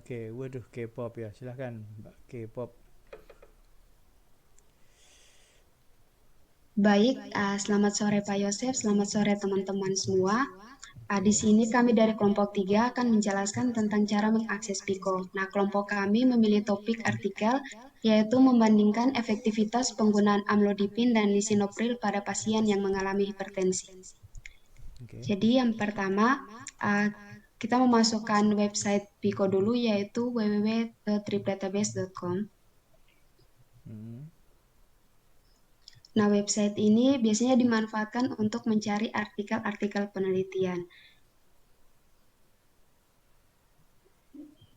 Oke, waduh K-pop ya. Silahkan Mbak K-pop. Baik, selamat sore Pak Yosef, selamat sore teman-teman semua. Di sini kami dari kelompok 3 akan menjelaskan tentang cara mengakses Pico. Nah, kelompok kami memilih topik artikel yaitu membandingkan efektivitas penggunaan amlodipin dan lisinopril pada pasien yang mengalami hipertensi. Oke. Jadi yang pertama, uh, kita memasukkan website Pico dulu yaitu www.tripdatabase.com. Hmm. Nah, website ini biasanya dimanfaatkan untuk mencari artikel-artikel penelitian.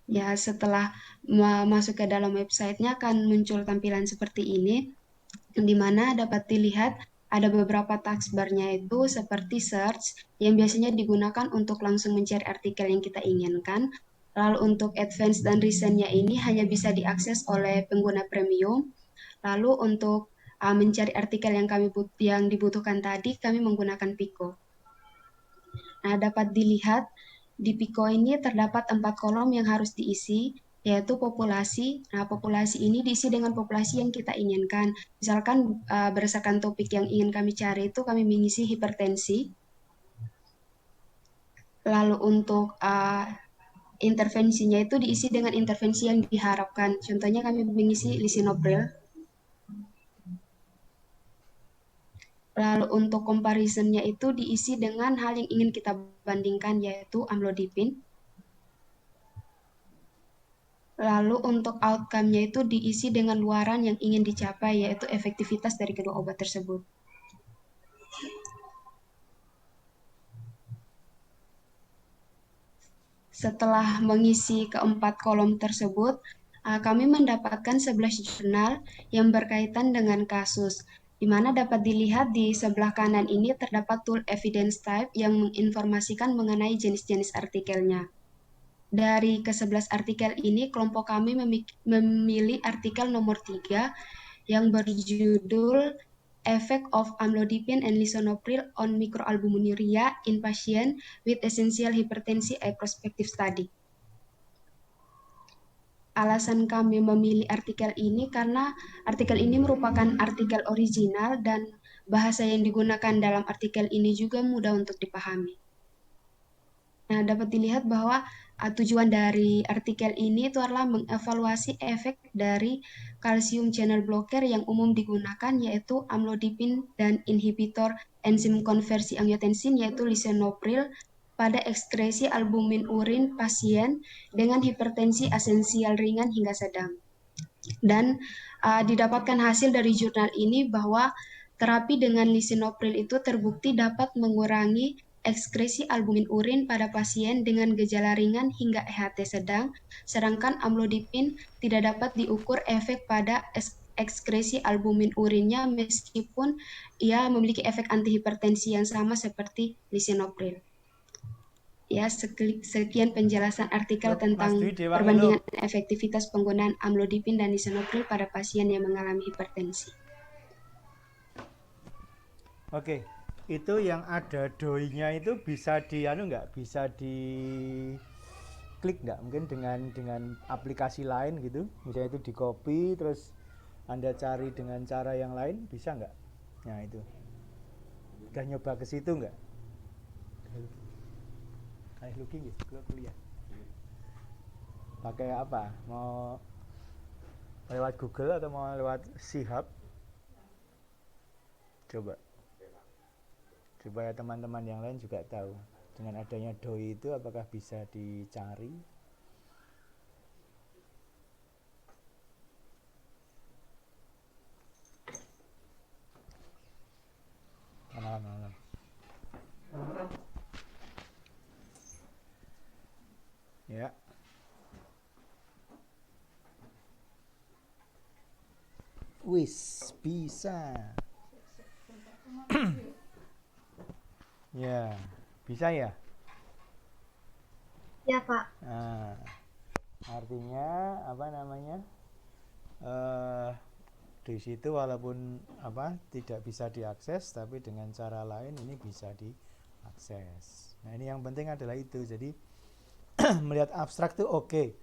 Ya, setelah masuk ke dalam websitenya akan muncul tampilan seperti ini, di mana dapat dilihat ada beberapa taskbarnya itu seperti search, yang biasanya digunakan untuk langsung mencari artikel yang kita inginkan. Lalu untuk advance dan recentnya ini hanya bisa diakses oleh pengguna premium. Lalu untuk mencari artikel yang dibutuhkan tadi, kami menggunakan Pico. Nah, dapat dilihat di Pico ini terdapat 4 kolom yang harus diisi, yaitu populasi. Nah, populasi ini diisi dengan populasi yang kita inginkan. Misalkan berdasarkan topik yang ingin kami cari itu kami mengisi hipertensi. Lalu untuk intervensinya itu diisi dengan intervensi yang diharapkan. Contohnya kami mengisi lisinopril. Lalu untuk comparisonnya itu diisi dengan hal yang ingin kita bandingkan yaitu amlodipin. Lalu untuk outcome-nya itu diisi dengan luaran yang ingin dicapai yaitu efektivitas dari kedua obat tersebut. Setelah mengisi keempat kolom tersebut, kami mendapatkan 11 jurnal yang berkaitan dengan kasus, di mana dapat dilihat di sebelah kanan ini terdapat tool evidence type yang menginformasikan mengenai jenis-jenis artikelnya. Dari ke-11 artikel ini, kelompok kami memilih artikel nomor 3 yang berjudul Effect of Amlodipine and Lisinopril on Microalbuminuria in Patient with Essential Hypertension, a Prospective Study. Alasan kami memilih artikel ini karena artikel ini merupakan artikel original dan bahasa yang digunakan dalam artikel ini juga mudah untuk dipahami. Nah, dapat dilihat bahwa tujuan dari artikel ini itu adalah mengevaluasi efek dari kalsium channel blocker yang umum digunakan yaitu amlodipin dan inhibitor enzim konversi angiotensin yaitu lisinopril pada ekskresi albumin urin pasien dengan hipertensi esensial ringan hingga sedang. Dan didapatkan hasil dari jurnal ini bahwa terapi dengan lisinopril itu terbukti dapat mengurangi ekskresi albumin urin pada pasien dengan gejala ringan hingga EHT sedang, sedangkan amlodipin tidak dapat diukur efek pada ekskresi albumin urinnya meskipun ia memiliki efek antihipertensi yang sama seperti lisinopril. Ya, sekian penjelasan artikel Loh, Mas tentang Dwi Dewangi loh. perbandingan efektivitas penggunaan amlodipin dan lisinopril pada pasien yang mengalami hipertensi. Oke. Itu yang ada doi-nya itu bisa di nggak? Bisa di klik nggak? Mungkin dengan aplikasi lain gitu. Misalnya itu di copy terus Anda cari dengan cara yang lain bisa nggak? Nah, itu. Udah nyoba ke situ nggak? Kayak looking ya, kuliah. Pakai apa? Mau lewat Google atau mau lewat Sihab? Coba. Supaya teman-teman yang lain juga tahu. Dengan adanya doi itu apakah bisa dicari? Malam-malam. Ya. Wis, bisa. Ya, bisa ya? Ya, Pak. Nah, artinya apa namanya? Eh di situ walaupun tidak bisa diakses tapi dengan cara lain ini bisa diakses. Nah, ini yang penting adalah itu. Jadi melihat abstrak tuh oke.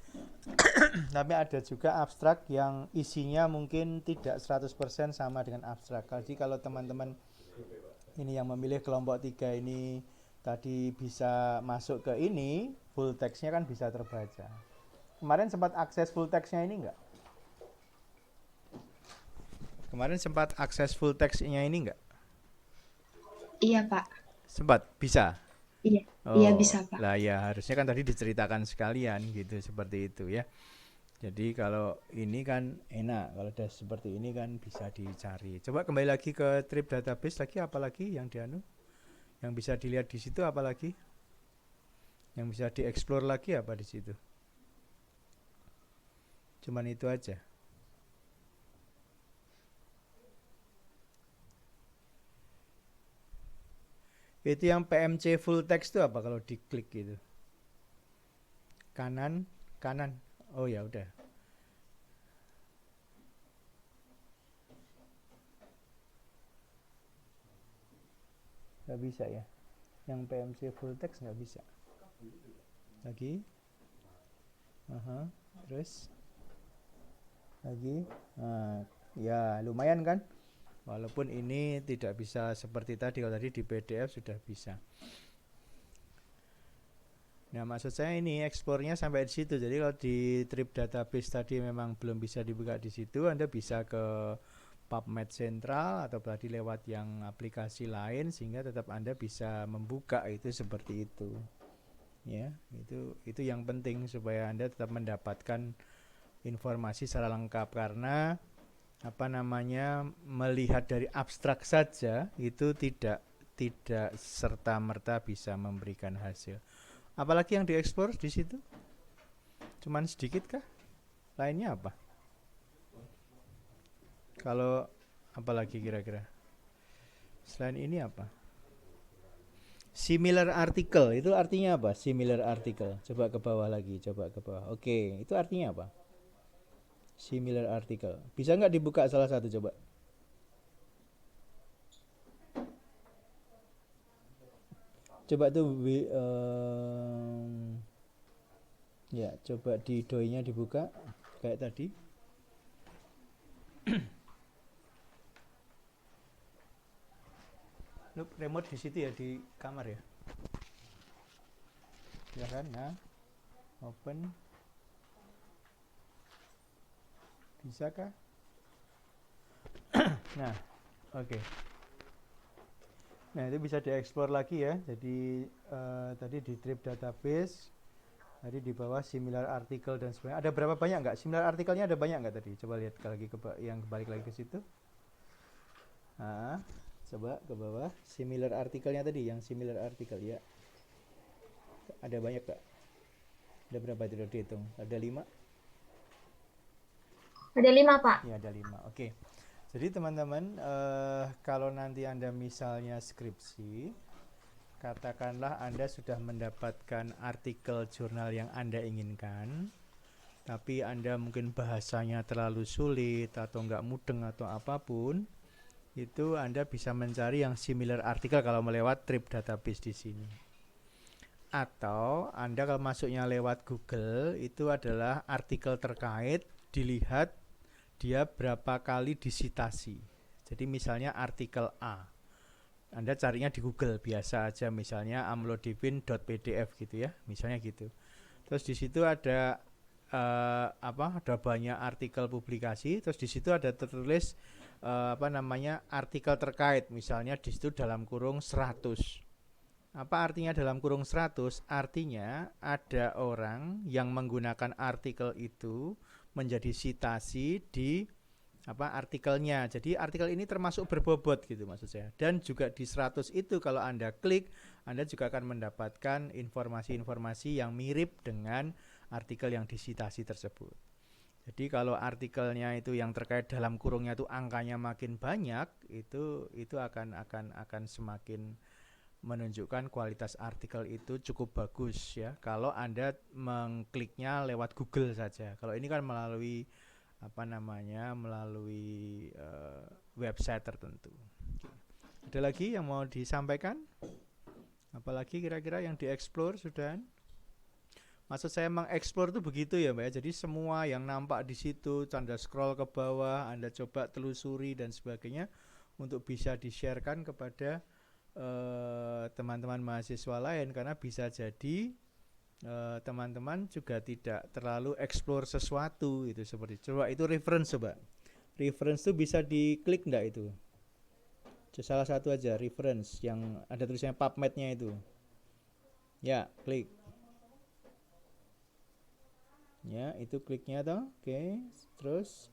Tapi ada juga abstrak yang isinya mungkin tidak 100% sama dengan abstrak. Jadi kalau teman-teman ini yang memilih kelompok 3 ini tadi bisa masuk ke ini, full text-nya kan bisa terbaca. Kemarin sempat akses full text-nya ini enggak? Kemarin sempat akses full text-nya ini enggak? Iya, Pak. Sempat, bisa. Iya, iya Oh, bisa, Pak. lah ya harusnya kan tadi diceritakan sekalian gitu seperti itu ya. Jadi kalau ini kan enak, kalau udah seperti ini kan bisa dicari. Coba kembali lagi ke trip database lagi, apalagi yang dianu, yang bisa dilihat di situ apalagi, yang bisa dieksplor lagi apa di situ? Cuman itu aja. Itu yang PMC full text itu apa kalau diklik gitu? Kanan, kanan. Oh ya udah. Nggak bisa ya. Yang PMC full text nggak bisa. Lagi. Aha. Terus lagi. Nah, ya lumayan kan? Walaupun ini tidak bisa seperti tadi, kalau tadi di PDF sudah bisa. Nah, maksud saya ini eksplornya sampai di situ. Jadi kalau di trip database tadi memang belum bisa dibuka di situ, Anda bisa ke PubMed Central atau tadi lewat yang aplikasi lain sehingga tetap Anda bisa membuka itu seperti itu. Ya, itu yang penting supaya Anda tetap mendapatkan informasi secara lengkap, karena melihat dari abstrak saja itu tidak serta merta bisa memberikan hasil. Apalagi yang dieksplor di situ? Cuman sedikit kah? Lainnya apa? Kalau apalagi kira-kira? Selain ini apa? Similar article itu artinya apa? Similar article. Coba ke bawah lagi, coba ke bawah. Oke, itu artinya apa? Similar article. Bisa nggak dibuka salah satu coba? Coba tuh ya, coba di doi-nya dibuka kayak tadi. Look, remote di situ ya, di kamar ya. Silahkan, nah, open. Bisa kah? Nah, oke. Nah, itu bisa dieksplor lagi ya. Jadi tadi di trip database, tadi di bawah similar article dan sebagainya. Ada berapa banyak nggak? Similar artikelnya ada banyak nggak tadi? Coba lihat lagi yang balik lagi ke situ. Nah, coba ke bawah similar artikelnya tadi, yang similar artikel ya. Ada banyak nggak? Ada berapa itu udah dihitung? Ada 5? Ada 5, Pak. Ya, ada 5. Oke. Jadi teman-teman, kalau nanti Anda misalnya skripsi, katakanlah Anda sudah mendapatkan artikel jurnal yang Anda inginkan, tapi Anda mungkin bahasanya terlalu sulit atau nggak mudeng atau apapun, itu Anda bisa mencari yang similar artikel kalau melewat trip database di sini. Atau Anda kalau masuknya lewat Google, itu adalah artikel terkait, dilihat dia berapa kali disitasi. Jadi misalnya artikel A, Anda carinya di Google biasa aja, misalnya amlodipin.pdf gitu ya, misalnya gitu. Terus di situ ada ada banyak artikel publikasi, terus di situ ada tertulis artikel terkait, misalnya di situ dalam kurung 100. Apa artinya dalam kurung 100? Artinya ada orang yang menggunakan artikel itu menjadi sitasi di artikelnya. Jadi artikel ini termasuk berbobot gitu maksud saya. Dan juga di 100 itu kalau Anda klik, Anda juga akan mendapatkan informasi-informasi yang mirip dengan artikel yang disitasi tersebut. Jadi kalau artikelnya itu yang terkait dalam kurungnya itu angkanya makin banyak, itu akan semakin menunjukkan kualitas artikel itu cukup bagus ya. Kalau Anda mengkliknya lewat Google saja. Kalau ini kan melalui melalui website tertentu. Ada lagi yang mau disampaikan? Apalagi kira-kira yang dieksplor sudah? Maksud saya mengeksplor itu begitu ya Mbak ya. Jadi semua yang nampak di situ, Anda scroll ke bawah, Anda coba telusuri dan sebagainya untuk bisa di-sharekan kepada teman-teman mahasiswa lain, karena bisa jadi teman-teman juga tidak terlalu explore sesuatu itu seperti. Coba itu reference coba. Reference itu bisa diklik enggak itu? Salah satu aja reference yang ada tulisannya PubMed-nya itu. Ya, klik. Ya, itu kliknya toh. Oke, terus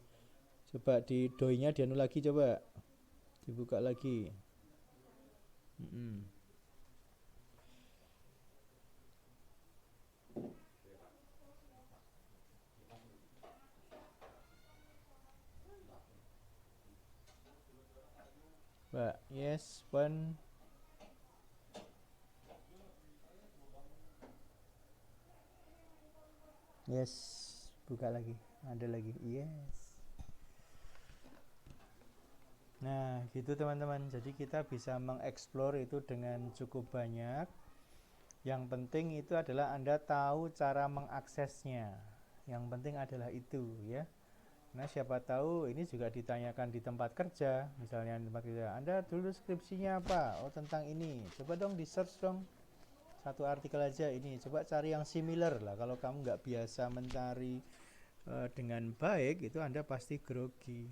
coba di doi-nya dianu lagi coba. Dibuka lagi. Mm-mm. Mbak, yes, one. Yes, buka lagi. Ada lagi. Yes. Nah, gitu teman-teman. Jadi kita bisa mengeksplor itu dengan cukup banyak. Yang penting itu adalah Anda tahu cara mengaksesnya. Yang penting adalah itu ya. Nah, siapa tahu ini juga ditanyakan di tempat kerja. Misalnya di tempat kerja, Anda dulu skripsinya apa? Oh, tentang ini. Coba dong di search dong. Satu artikel aja ini. Coba cari yang similar lah. Kalau kamu nggak biasa mencari dengan baik, itu Anda pasti grogi.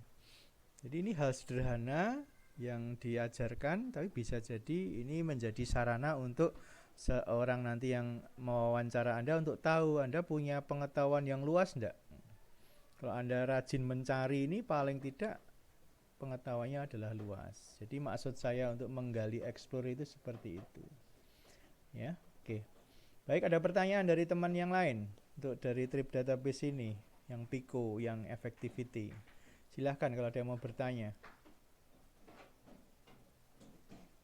Jadi ini hal sederhana yang diajarkan, tapi bisa jadi ini menjadi sarana untuk seorang nanti yang mewawancara Anda untuk tahu Anda punya pengetahuan yang luas enggak. Kalau Anda rajin mencari ini paling tidak pengetahuannya adalah luas. Jadi maksud saya untuk menggali explore itu seperti itu. Ya, oke. Baik, ada pertanyaan dari teman yang lain untuk dari trip database ini, yang Pico, yang effectivity. Silahkan kalau ada yang mau bertanya.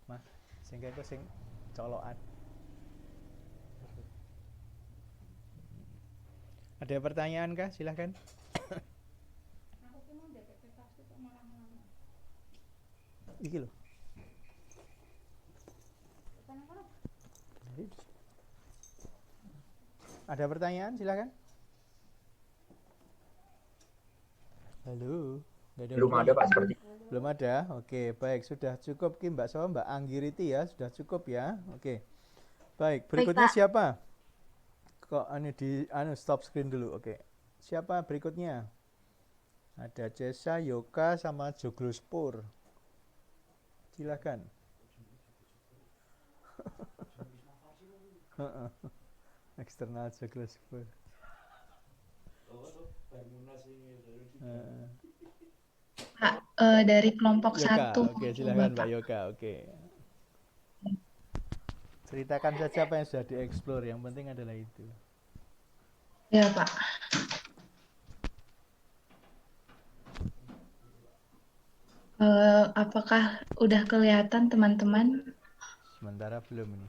Mah, sehingga itu sing colokan. Ada pertanyaan kah? Silahkan. Iki loh. Ada pertanyaan? Silahkan. Halo. Ada Belum ada Pak seperti. Belum ada. Oke, baik, sudah cukup Ki Mbak So, Mbak Anggiriti ya, sudah cukup ya. Oke. Baik, berikutnya Pak. siapa? Kok stop screen dulu. Oke. Siapa berikutnya? Ada Cesa, Yoka sama Joglospur. Silakan. Eksternal Joglospur. Pak, dari kelompok Yoka, 1 oke, coba silakan Mbak Pak. Yoka, oke. Ceritakan saja apa yang sudah dieksplor, yang penting adalah itu. Ya Pak. Apakah udah kelihatan teman-teman? Sementara belum ini.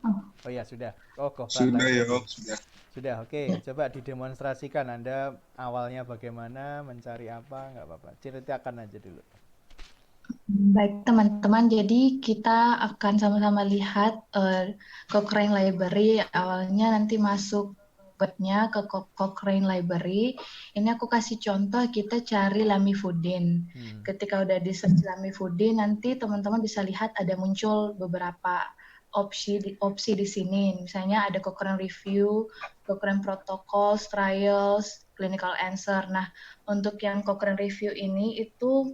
Oh, Oh ya, sudah. Oh, Sudah ya, sudah. sudah. Sudah, oke. Coba didemonstrasikan Anda awalnya bagaimana, mencari apa, nggak apa-apa. Ceritakan aja dulu. baik teman-teman, jadi kita akan sama-sama lihat Cochrane Library. Awalnya nanti masuk webnya ke Cochrane Library. Ini aku kasih contoh, kita cari Lamivudine. Ketika udah di search Lamivudine, nanti teman-teman bisa lihat ada muncul beberapa opsi di sini. Misalnya ada Cochrane Review, Cochrane Protocols, Trials, Clinical Answer. Nah, untuk yang Cochrane Review ini itu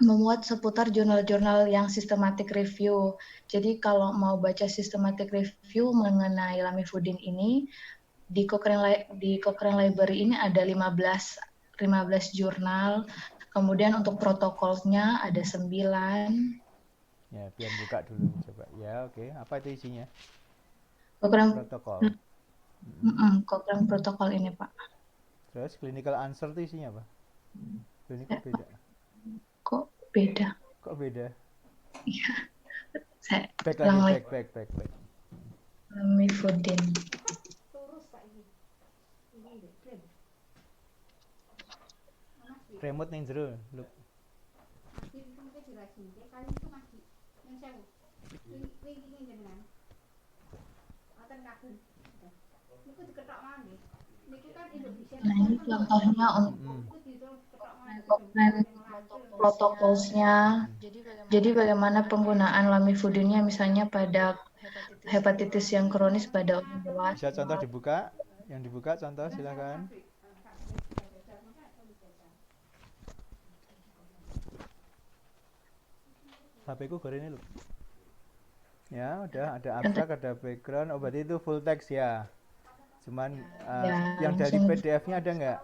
memuat seputar jurnal-jurnal yang systematic review. Jadi kalau mau baca systematic review mengenai Lamivudine ini, di Cochrane Library ini ada 15 jurnal. Kemudian untuk protokolnya ada 9. Ya, biar buka dulu coba. Ya, oke. Apa itu isinya? Cochrane Protokol. Cochrane protokol ini, Pak. Terus clinical answer itu isinya apa? Ini kok beda? Kok beda? Kok beda? Iya. Saya Back lagi, back. Lamivudine. Remote ning jero, look. Nah, ini contohnya untuk Mm-mm. Cochrane protokolsnya. Jadi bagaimana penggunaan lamivudinnya misalnya pada hepatitis yang kronis pada orang Bisa dewasa. contoh dibuka? Yang dibuka contoh silakan. HP ku gore ini loh. Ya, udah ada abstrak, ada background. Oh, berarti itu full text ya. Cuman Ya, yang dari langsung PDF-nya ada nggak?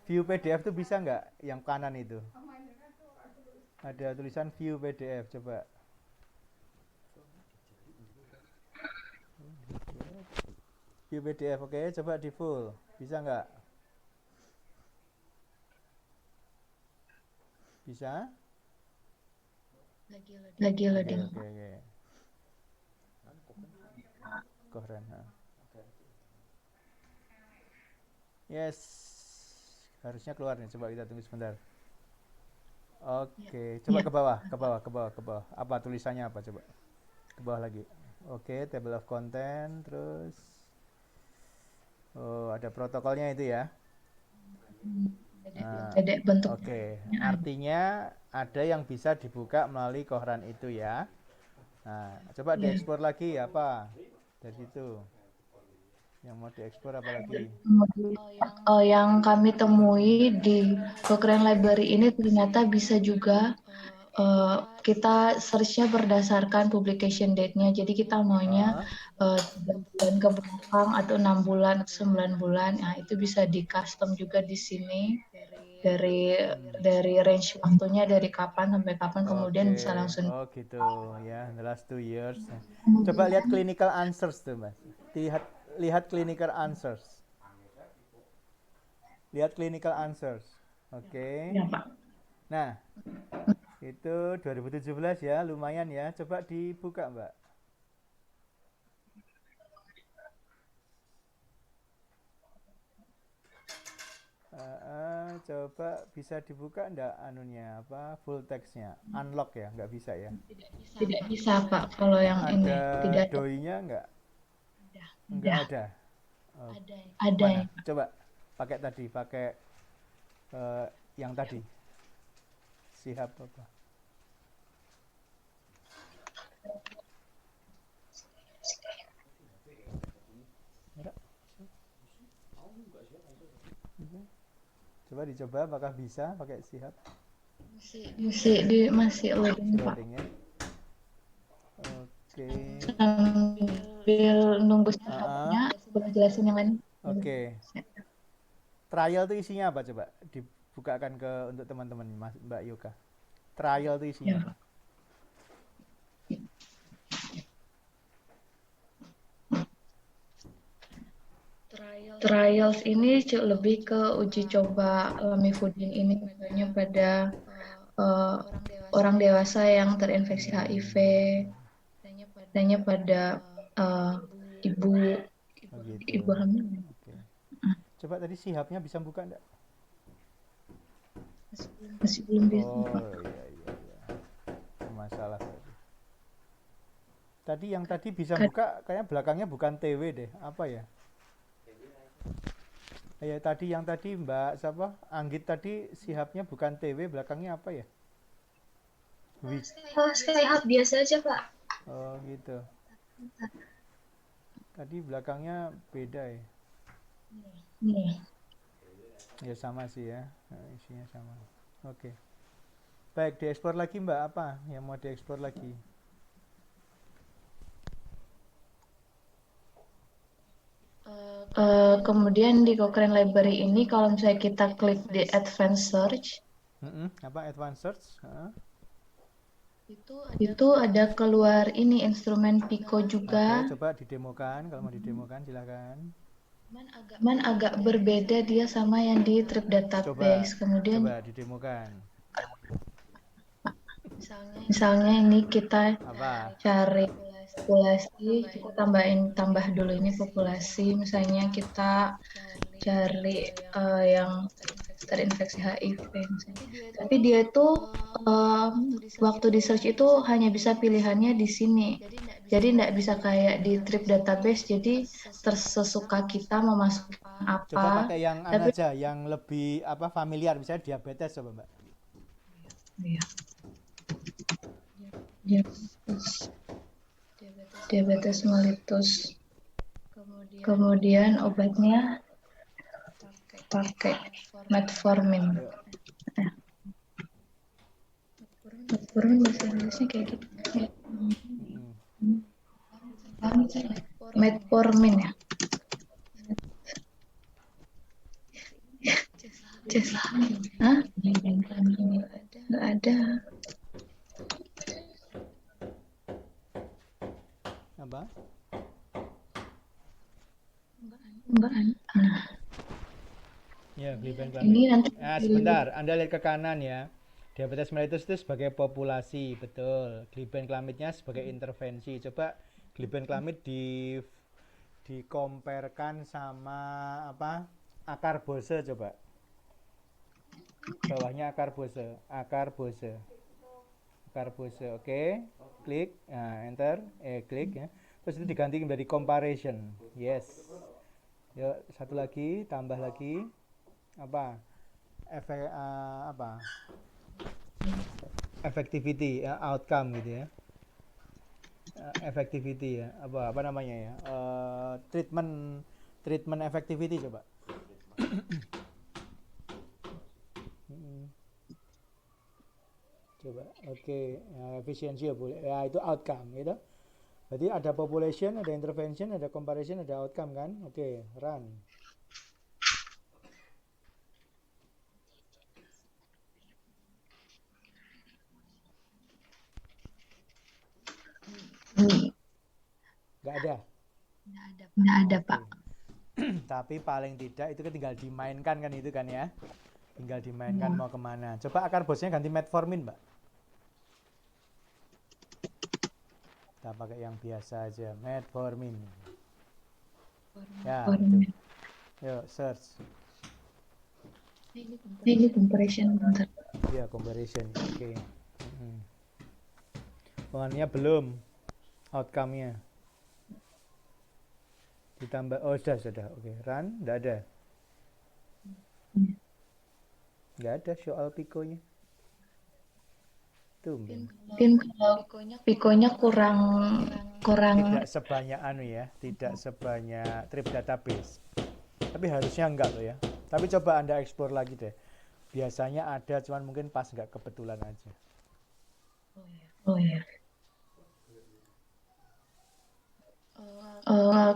View PDF tuh bisa nggak? Yang kanan itu. Ada tulisan view PDF, coba. View PDF, oke, coba di full. Bisa nggak? Bisa? lagi Oke, loading. oke, oke. Keren. Yes. Harusnya keluar nih, coba kita tunggu sebentar. Oke, coba Ya. ke bawah, ke bawah, ke bawah, ke bawah. Apa tulisannya apa coba? Ke bawah lagi. Oke, table of content, terus oh, ada protokolnya itu ya. Nah, Dedek bentuk. oke, artinya ada yang bisa dibuka melalui koran itu ya. Nah, coba Ya. diekspor lagi apa dari situ. Yang mau diekspor apa lagi? Yang kami temui di Cochrane Library ini ternyata bisa juga kita search-nya berdasarkan publication date-nya. Jadi kita maunya Ah, 3 bulan ke belakang atau 6 bulan atau 9 bulan. Nah, itu bisa di custom juga di sini dari range waktunya dari kapan sampai kapan, kemudian oke, bisa langsung. oh gitu ya, the last 2 years. Coba lihat clinical answers tuh mas. Lihat clinical answers. Lihat clinical answers. Oke. Ya, Pak. Nah, itu 2017 ya, lumayan ya. Coba dibuka mbak. Coba bisa dibuka enggak anunya apa full textnya unlock ya nggak bisa ya Tidak bisa, Pak, kalau yang ini. ada Tidak ada. doi-nya nggak Ada. ada. Oh, Ada mana ya. coba pakai tadi pakai yang tadi sihab apa Ada? Coba dicoba apakah bisa pakai sihab Masih loading, Pak. loading ya. Oke. Sambil nunggu Ah, sahamnya, boleh jelasin yang lain? oke. Trial itu isinya apa coba? Dibukakan ke untuk teman-teman Mas Mbak Yoga. Trial itu isinya Ya. apa? Trials ini lebih ke uji coba lamivudin ini misalnya pada eh, orang dewasa yang terinfeksi HIV, tanya pada eh, ibu Oh gitu. ibu hamil. Oke. Coba tadi sihabnya bisa buka enggak? Masih belum bisa, Oh Pak. iya. Masalah tadi. Tadi yang tadi bisa buka kayaknya belakangnya bukan TW deh. Apa ya? Ya tadi yang tadi Mbak siapa? Anggit tadi sihabnya bukan TW belakangnya apa ya? Wik. Sehat biasa aja, Pak. Oh gitu. Tadi belakangnya beda ya. Nih. Ya sama sih ya. Isinya sama. Oke. Baik, diekspor lagi Mbak apa yang mau diekspor lagi? Kemudian di Cochrane Library ini kalau misalnya kita klik di Advanced Search, Apa advanced search? itu ada keluar ini instrumen Pico juga. Oke, coba didemokan. Kalau mau didemokan silakan. Cuman agak berbeda dia sama yang di Trip Database. Kemudian Coba didemokan. misalnya ini kita Apa? cari populasi, kita tambah dulu ini populasi. Misalnya kita cari yang terinfeksi HIV misalnya. Tapi dia itu waktu di search itu hanya bisa pilihannya di sini. Jadi nggak bisa kayak di trip database, jadi tersesuka kita mau masukin Coba apa. pakai yang Tapi aja, yang lebih apa familiar, misalnya diabetes coba Mbak. ya, diabetes, diabetes mellitus. Kemudian obatnya pakai metformin. Yuk. Metformin bahasa Inggrisnya kayak gitu. Mm-mm. Metformin ya. Just, hah? Nggak ada. Apa? Mbak Ana. Ya, glibenclamide. Ini nanti Sebentar, Anda lihat ke kanan ya. Diabetes mellitus itu sebagai populasi, betul. Glibenclamide-nya sebagai intervensi. Coba glibenclamide dikomparkan sama apa? Akarbose coba. Bawahnya akarbose, akarbose. Oke. Klik, nah, enter, klik ya. Terus itu diganti menjadi comparison. Yes. Yuk, satu lagi, tambah lagi. Apa? Apa? Effectivity, outcome gitu ya. Effectivity ya. Apa namanya ya? Treatment effectivity coba. Coba, oke, efisiensi ya boleh. Ya itu outcome gitu. Jadi ada population, ada intervention, ada comparison, ada outcome kan? Oke, run. Nggak ada. nggak ada Pak. Tapi paling tidak itu kan tinggal dimainkan kan itu kan ya. Tinggal dimainkan mau kemana. Coba akarbosnya ganti metformin Mbak. Kita pakai yang biasa aja, metformin. Ya, itu. Yuk, search. Ini comparison bentar. Ya, comparison. Oke. Pengannya belum. Outcome-nya. Ditambah, oh sudah. Oke, run, enggak ada. Enggak ada soal pikonya. Tumben. Mungkin kalau pikonya kurang Tidak sebanyak ya, tidak sebanyak trip database. Tapi harusnya enggak loh ya. Tapi coba Anda explore lagi deh. Biasanya ada, cuman mungkin pas enggak kebetulan aja. Oh ya.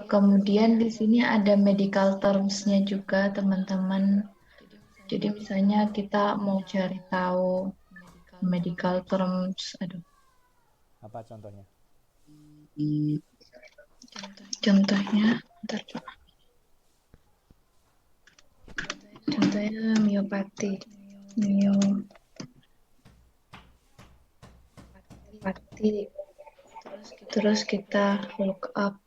Kemudian di sini ada medical terms-nya juga teman-teman. Jadi misalnya kita mau cari tahu medical terms, Apa contohnya? Contohnya, bentar Pak. Contohnya miopati. Terus kita look up.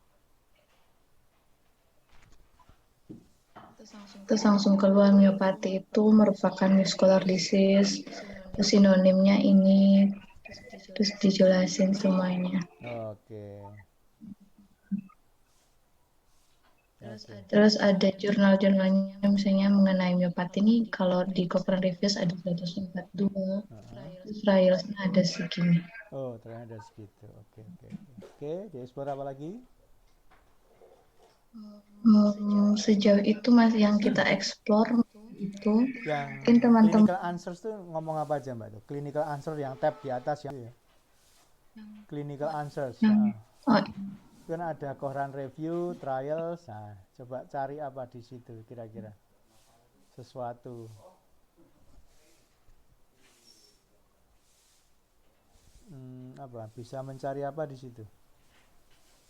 Terus langsung keluar miopati itu merupakan muscular disease. Terus sinonimnya ini. Terus dijelasin semuanya. Oke. Terus ada jurnal-jurnalnya misalnya mengenai miopati ini kalau di Cochrane Reviews ada 142. Terus trialsnya ada segini. Oh, ternyata ada segitu. Oke, di explore apa lagi? Sejauh itu masih yang kita explore itu Yang mungkin teman-teman clinical answers tuh ngomong apa aja Mbak tuh? Clinical answer yang tab di atas yang ya. Clinical answers. Kan ada Cochrane review, trials. Nah, coba cari apa di situ kira-kira. Sesuatu. Apa? Bisa mencari apa di situ?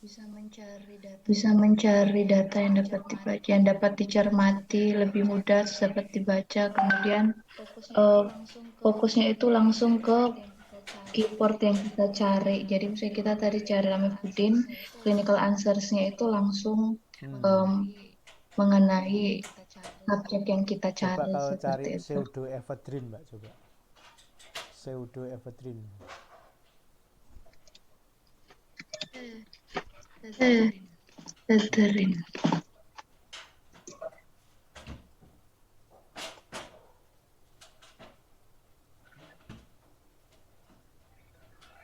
bisa mencari data yang dapat dibaca, yang dapat dicermati lebih mudah, dapat dibaca. Kemudian fokusnya itu langsung ke keyword yang kita cari. Jadi misalnya kita tadi cari lamivudin, clinical answers-nya itu langsung mengenai subjek yang kita cari. Coba kalau cari seperti itu. pseudoephedrine Mbak, coba. Pseudoephedrine. Catherine.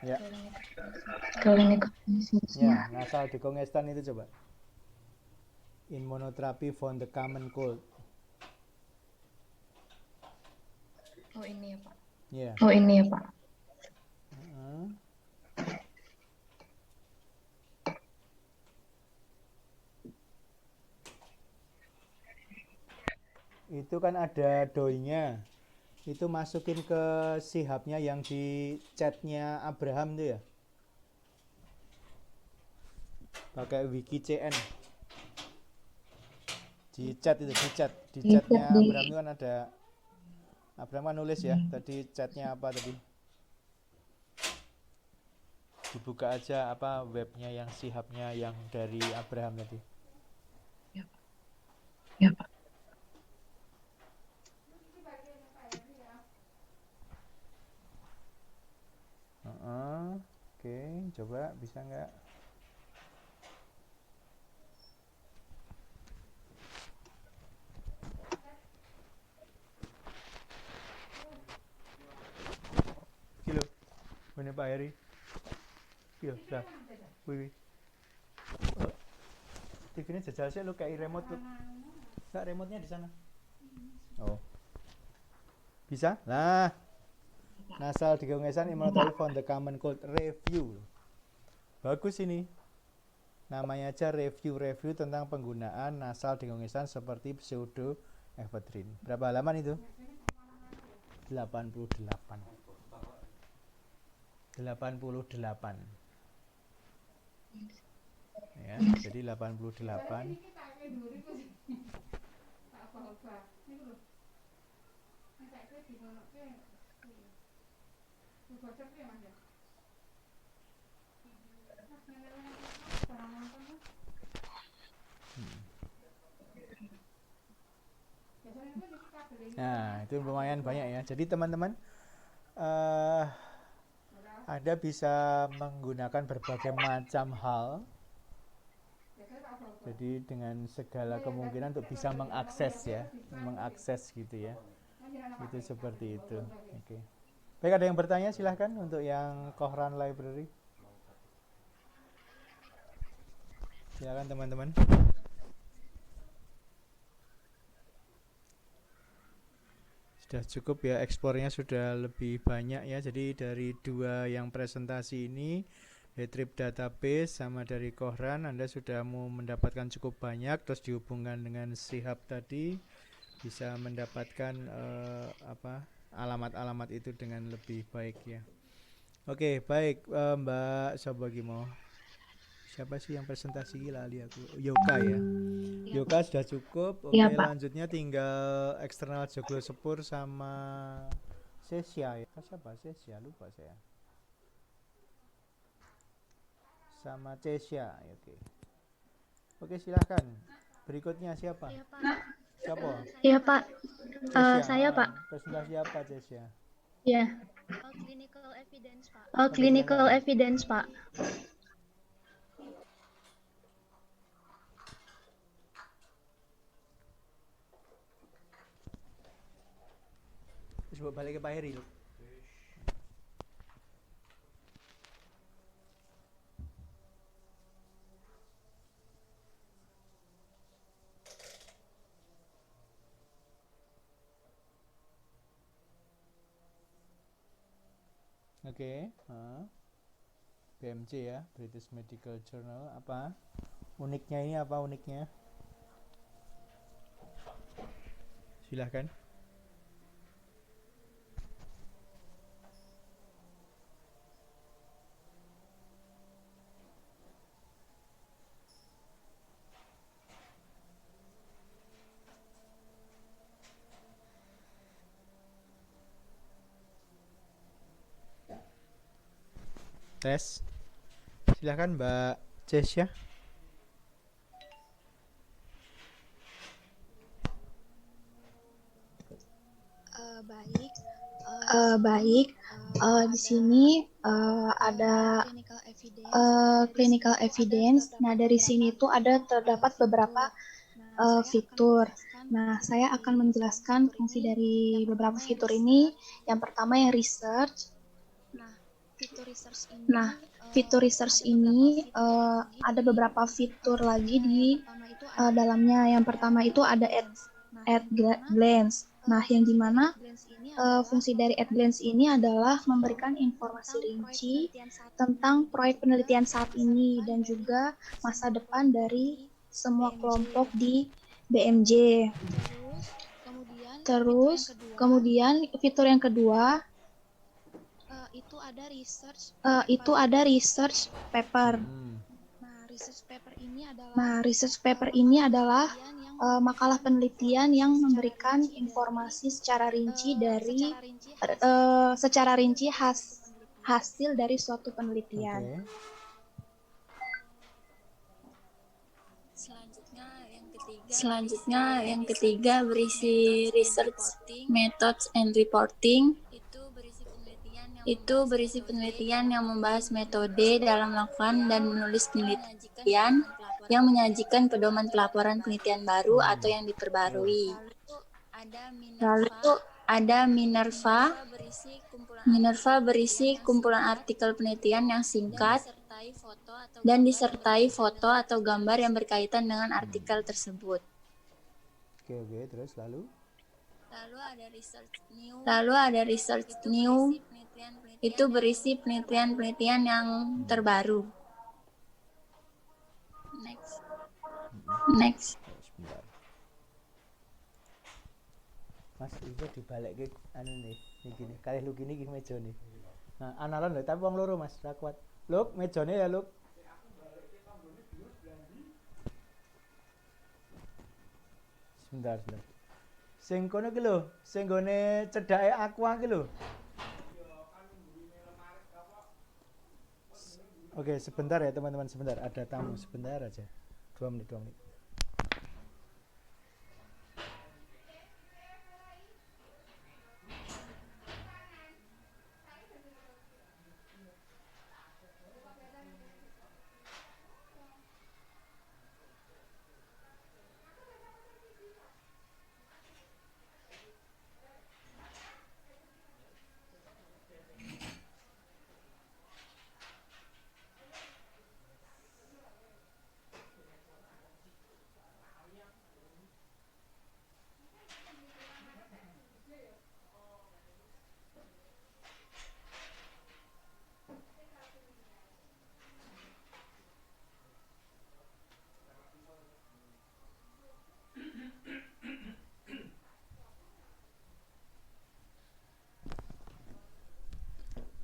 Ya. Clinical Ya, nasal decongestan itu coba. Immunotherapy for the common cold. Oh ini ya Pak. Ya. Oh ini ya Pak. Itu kan ada doinya. Itu masukin ke sihapnya yang di chatnya Abraham tuh ya. Pakai wiki CN. Di chat itu, di chatnya Abraham itu kan ada. Abraham kan nulis ya, tadi chatnya apa tadi? Dibuka aja apa webnya yang sihapnya yang dari Abraham tadi. Ya Pak. Ya Pak. Oke, coba bisa nggak? Kilo, mana Pak Heri? Kilo, dah. Wih. TV-nya jajal sih, lu kayak remote lu. Nggak, remote-nya di sana. Oh. Bisa? Nah, nasal decongestant immunotherapy for the common cold review. Bagus ini. Namanya aja review tentang penggunaan nasal decongestant seperti pseudoephedrine. Berapa halaman itu? 88. 88. Ya, jadi 88. Nah, itu lumayan banyak ya. Jadi teman-teman Anda bisa menggunakan berbagai macam hal. Jadi dengan segala kemungkinan untuk bisa mengakses gitu ya. Itu seperti itu. Oke. Baik, ada yang bertanya silahkan untuk yang Kohran Library. Silakan teman-teman. Sudah cukup ya, ekspornya sudah lebih banyak ya. Jadi dari dua yang presentasi ini, Hetrip Database sama dari Kohran, Anda sudah mau mendapatkan cukup banyak. Terus dihubungkan dengan Sihab tadi, bisa mendapatkan alamat-alamat itu dengan lebih baik ya. Oke, baik Mbak Sobagimo. Siapa sih yang presentasi lali aku? Yoka ya. Yoka sudah cukup. Oke, Ya, Pak. lanjutnya tinggal eksternal joglo sepur sama Sesia ya. Siapa? Sesia, lupa saya. Sama Cesia. Oke. Oke, silahkan. Berikutnya siapa? Siapa? Iya Pak, Cesia. saya Pak. Presentasi apa Cesia? Ya. Clinical evidence Pak. Clinical silakan. evidence Pak. Coba balik ke Pak Heri. Oke. BMJ ya, British Medical Journal. Apa uniknya ini, apa uniknya? Silahkan. Tes. Silahkan Mbak Cesia. Baik. Di sini ada clinical evidence. Nah, dari sini tuh ada terdapat beberapa fitur. Nah, saya akan menjelaskan fungsi dari beberapa fitur ini. Yang pertama yang research. Nah, fitur research ini ada beberapa fitur lagi di dalamnya. Yang pertama itu ada at glance. Nah, yang dimana fungsi dari at glance ini adalah memberikan informasi rinci tentang proyek penelitian saat ini dan juga masa depan dari semua kelompok di BMJ. Terus, kemudian fitur yang kedua itu ada research paper. Nah, research paper ini adalah makalah penelitian yang memberikan informasi secara rinci dari hasil dari suatu penelitian. Oke. Selanjutnya yang ketiga berisi research methods and reporting. Itu berisi penelitian yang membahas metode dalam melakukan dan menulis penelitian yang menyajikan pedoman pelaporan penelitian baru atau yang diperbarui. Lalu ada Minerva. Minerva berisi kumpulan artikel penelitian yang singkat dan disertai foto atau gambar yang berkaitan dengan artikel tersebut. Oke, terus lalu ada research new. Itu berisi penelitian-penelitian yang terbaru. Next. sebentar. Mas itu dibalik ke anu nih, gini. Kalih lu gini meja nih. Nah, analon lho, tapi wong loro Mas, ra kuat. Luk, mejane ya, Luk. Sebentar. Sing kono ki lho, sing gone cedhake Aqua ki lho. Oke, sebentar ya teman-teman, sebentar. Ada tamu, sebentar aja. 2 menit.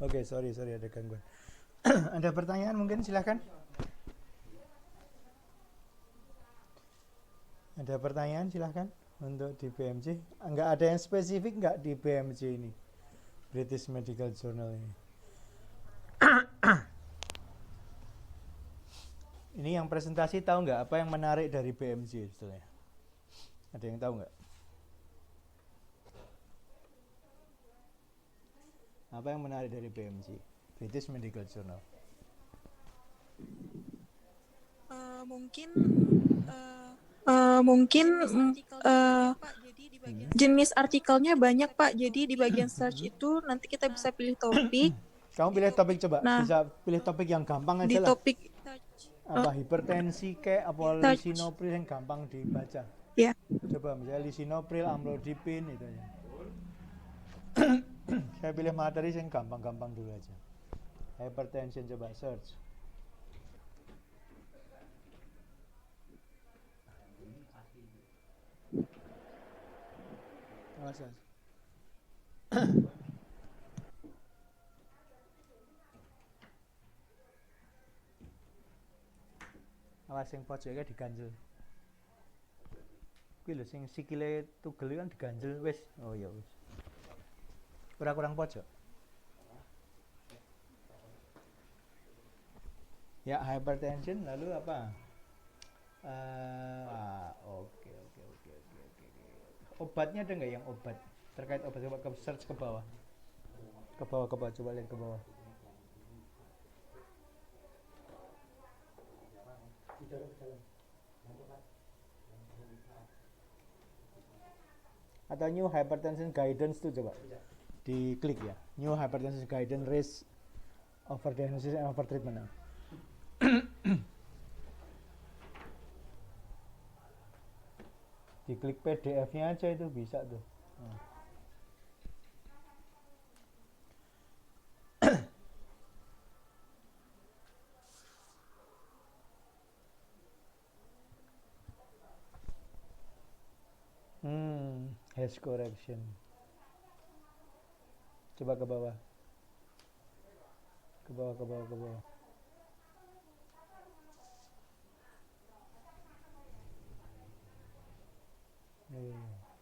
Oke, sorry ada gangguan. Ada pertanyaan mungkin silahkan. Ada pertanyaan silahkan untuk di BMJ. Enggak ada yang spesifik enggak di BMJ ini, British Medical Journal ini. Ini yang presentasi tahu nggak apa yang menarik dari BMJ sebetulnya? Ada yang tahu nggak? Apa yang menarik dari BMJ, British Medical Journal? Mungkin jenis artikelnya banyak Pak. Jadi di bagian search itu nanti kita bisa pilih topik. Kamu pilih topik coba. Nah, bisa pilih topik yang gampang aja di lah. topik Apa hipertensi kayak apa lisinopril yang gampang dibaca. ya. Coba misalnya lisinopril, amlodipin itu ya. Saya pilih materi yang gampang-gampang dulu aja. Hypertension coba search. Awas. Awas yang pojoknya diganjel. Kuwi lho sing sikile tugel kan diganjel wis. Oh ya wis. Kurang pojok. Ya, hypertension lalu apa? Oke. Obatnya ada nggak yang obat? Terkait obat, coba ke search ke bawah. Ke bawah, coba lihat ke bawah. Atau new hypertension guidance tuh coba diklik ya, new hypertension guidance, risk overdiagnosis and overtreatment. Diklik PDF-nya aja itu bisa tuh. Hash correction. Coba ke bawah. Ke bawah.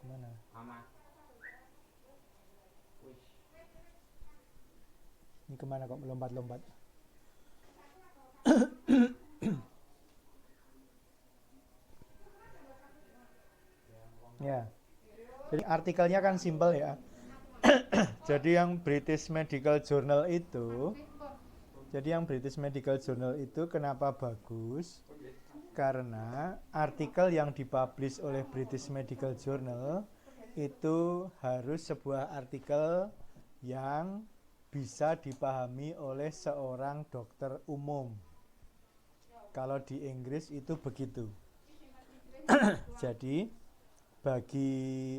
Kemana? Ini kemana kok melompat-lompat? Ya. Jadi artikelnya kan simpel ya. Jadi yang British Medical Journal itu kenapa bagus? Karena artikel yang dipublish oleh British Medical Journal itu harus sebuah artikel yang bisa dipahami oleh seorang dokter umum. Kalau di Inggris itu begitu. Jadi bagi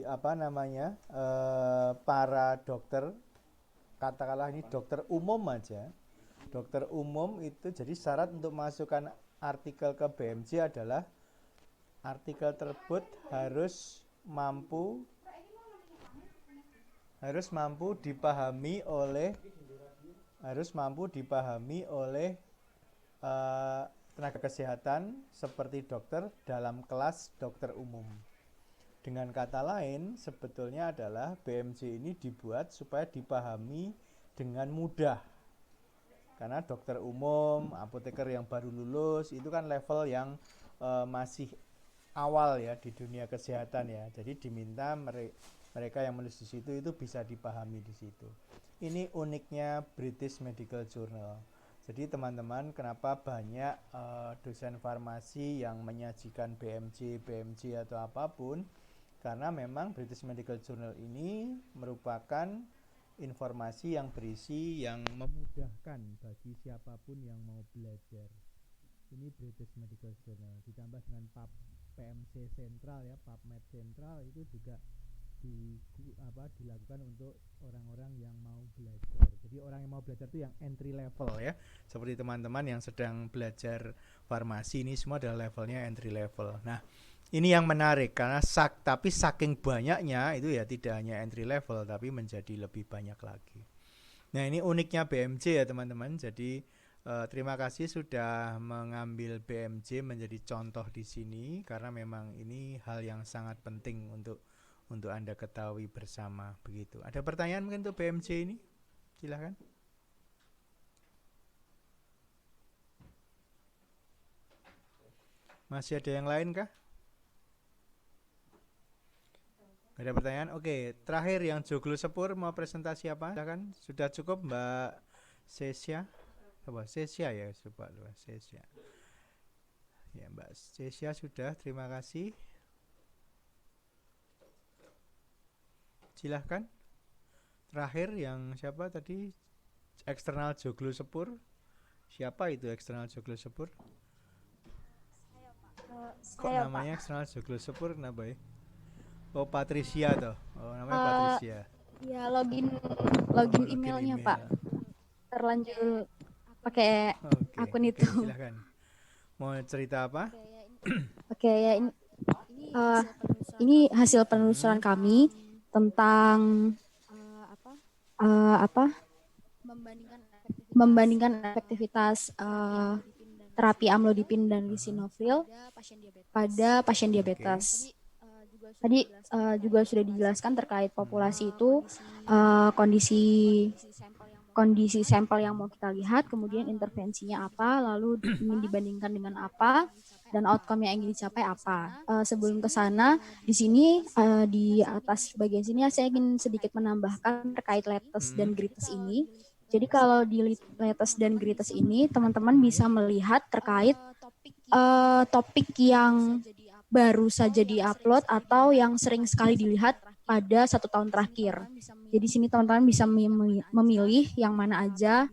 para dokter, katakanlah ini dokter umum aja, dokter umum itu jadi syarat untuk masukkan artikel ke BMJ adalah artikel tersebut harus mampu dipahami oleh tenaga kesehatan seperti dokter dalam kelas dokter umum. Dengan kata lain, sebetulnya adalah BMJ ini dibuat supaya dipahami dengan mudah. Karena dokter umum, apoteker yang baru lulus, itu kan level yang masih awal ya di dunia kesehatan ya. Jadi diminta mereka yang menulis di situ itu bisa dipahami di situ. Ini uniknya British Medical Journal. Jadi teman-teman, kenapa banyak dosen farmasi yang menyajikan BMJ atau apapun? Karena memang British Medical Journal ini merupakan informasi yang berisi yang memudahkan bagi siapapun yang mau belajar. Ini British Medical Journal ditambah dengan PMC Sentral ya, PubMed Sentral itu juga dilakukan untuk orang-orang yang mau belajar. Jadi orang yang mau belajar itu yang entry level ya. Seperti teman-teman yang sedang belajar farmasi, ini semua adalah levelnya entry level. Nah, ini yang menarik karena tapi saking banyaknya itu ya tidak hanya entry level tapi menjadi lebih banyak lagi. Nah, ini uniknya BMJ ya teman-teman. Jadi terima kasih sudah mengambil BMJ menjadi contoh di sini karena memang ini hal yang sangat penting untuk Anda ketahui bersama begitu. Ada pertanyaan mungkin untuk BMJ ini? Silahkan. Masih ada yang lain kah? Ada pertanyaan? Oke, terakhir yang Joglo Sepur mau presentasi apa? Silahkan. Sudah cukup Mbak Sesia? Coba Sesia ya, coba Sesia. Ya, Mbak Sesia sudah, terima kasih. Silahkan. Terakhir yang siapa tadi? Eksternal Joglo Sepur. Siapa itu eksternal Joglo Sepur? Kok namanya eksternal Joglo Sepur kenapa ya? Oh, Patricia toh. Oh, namanya Patricia. Ya, login emailnya, email. Pak. Terlanjur pakai akun itu. Silakan. Mau cerita apa? Oke, ya ini hasil penelusuran kami tentang membandingkan efektivitas terapi amlodipin dan lisinopril pada pasien diabetes. Tadi juga sudah dijelaskan terkait populasi itu, kondisi sampel yang mau kita lihat, kemudian intervensinya apa, lalu ingin dibandingkan dengan apa, dan outcome yang ingin dicapai apa. Sebelum ke sana, di sini di atas bagian sini saya ingin sedikit menambahkan terkait latest dan greatest ini. Jadi kalau di latest dan greatest ini, teman-teman bisa melihat terkait topik yang baru saja diupload atau yang sering sekali dilihat pada 1 tahun terakhir. Jadi sini teman-teman bisa memilih yang mana aja.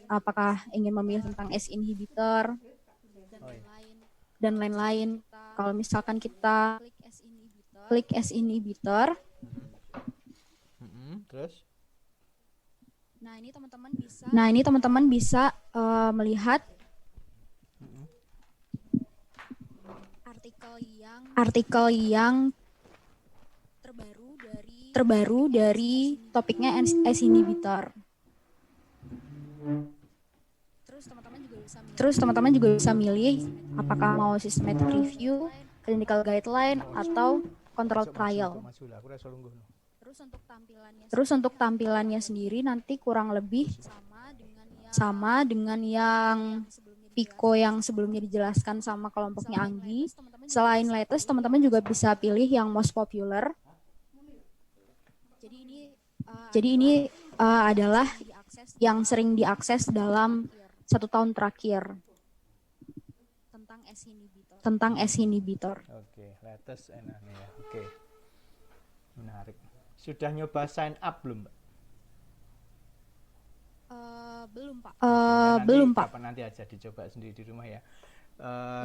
Apakah ingin memilih tentang ACE inhibitor dan lain-lain. Kalau misalkan kita klik ACE inhibitor, terus nah ini teman-teman bisa melihat artikel yang terbaru dari topiknya ACE inhibitor. Terus teman-teman juga bisa milih apakah mau systematic review, clinical guideline, atau control trial. Terus untuk tampilannya sendiri nanti kurang lebih sama dengan yang Pico yang sebelumnya dijelaskan sama kelompoknya Anggi. Selain latest, teman-teman juga bisa pilih yang most popular. Jadi ini adalah yang sering diakses dalam 1 tahun terakhir tentang ACE inhibitor. Oke, latest enak nih ya. Oke. Menarik. Sudah nyoba sign up belum, Mbak? Belum, Pak. Kapan nanti aja dicoba sendiri di rumah ya.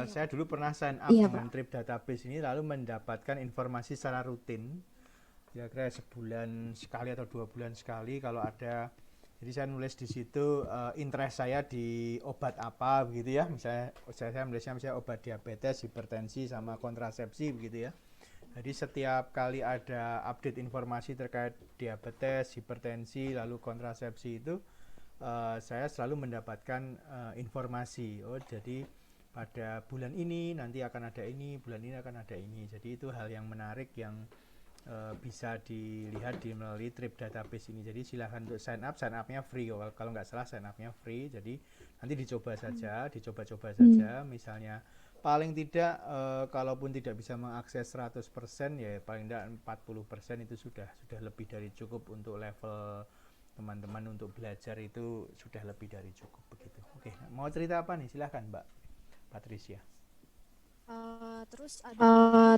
Saya dulu pernah sign up Iya, dengan Trip Database ini, lalu mendapatkan informasi secara rutin, kira-kira sebulan sekali atau 2 bulan sekali kalau ada. Jadi saya nulis di situ interest saya di obat apa begitu ya. Misalnya saya nulisnya misalnya obat diabetes, hipertensi, sama kontrasepsi begitu ya. Jadi setiap kali ada update informasi terkait diabetes, hipertensi, lalu kontrasepsi itu saya selalu mendapatkan informasi. Oh, jadi pada bulan ini nanti akan ada ini, bulan ini akan ada ini. Jadi itu hal yang menarik yang bisa dilihat di melalui Trip Database ini. Jadi silahkan untuk sign up-nya free. Kalau nggak salah sign up-nya free. Jadi nanti dicoba saja, dicoba-coba saja. Misalnya paling tidak kalaupun tidak bisa mengakses 100% ya paling tidak 40% itu sudah lebih dari cukup untuk level teman-teman untuk belajar, itu sudah lebih dari cukup begitu. Oke, mau cerita apa nih? Silahkan Mbak Patricia.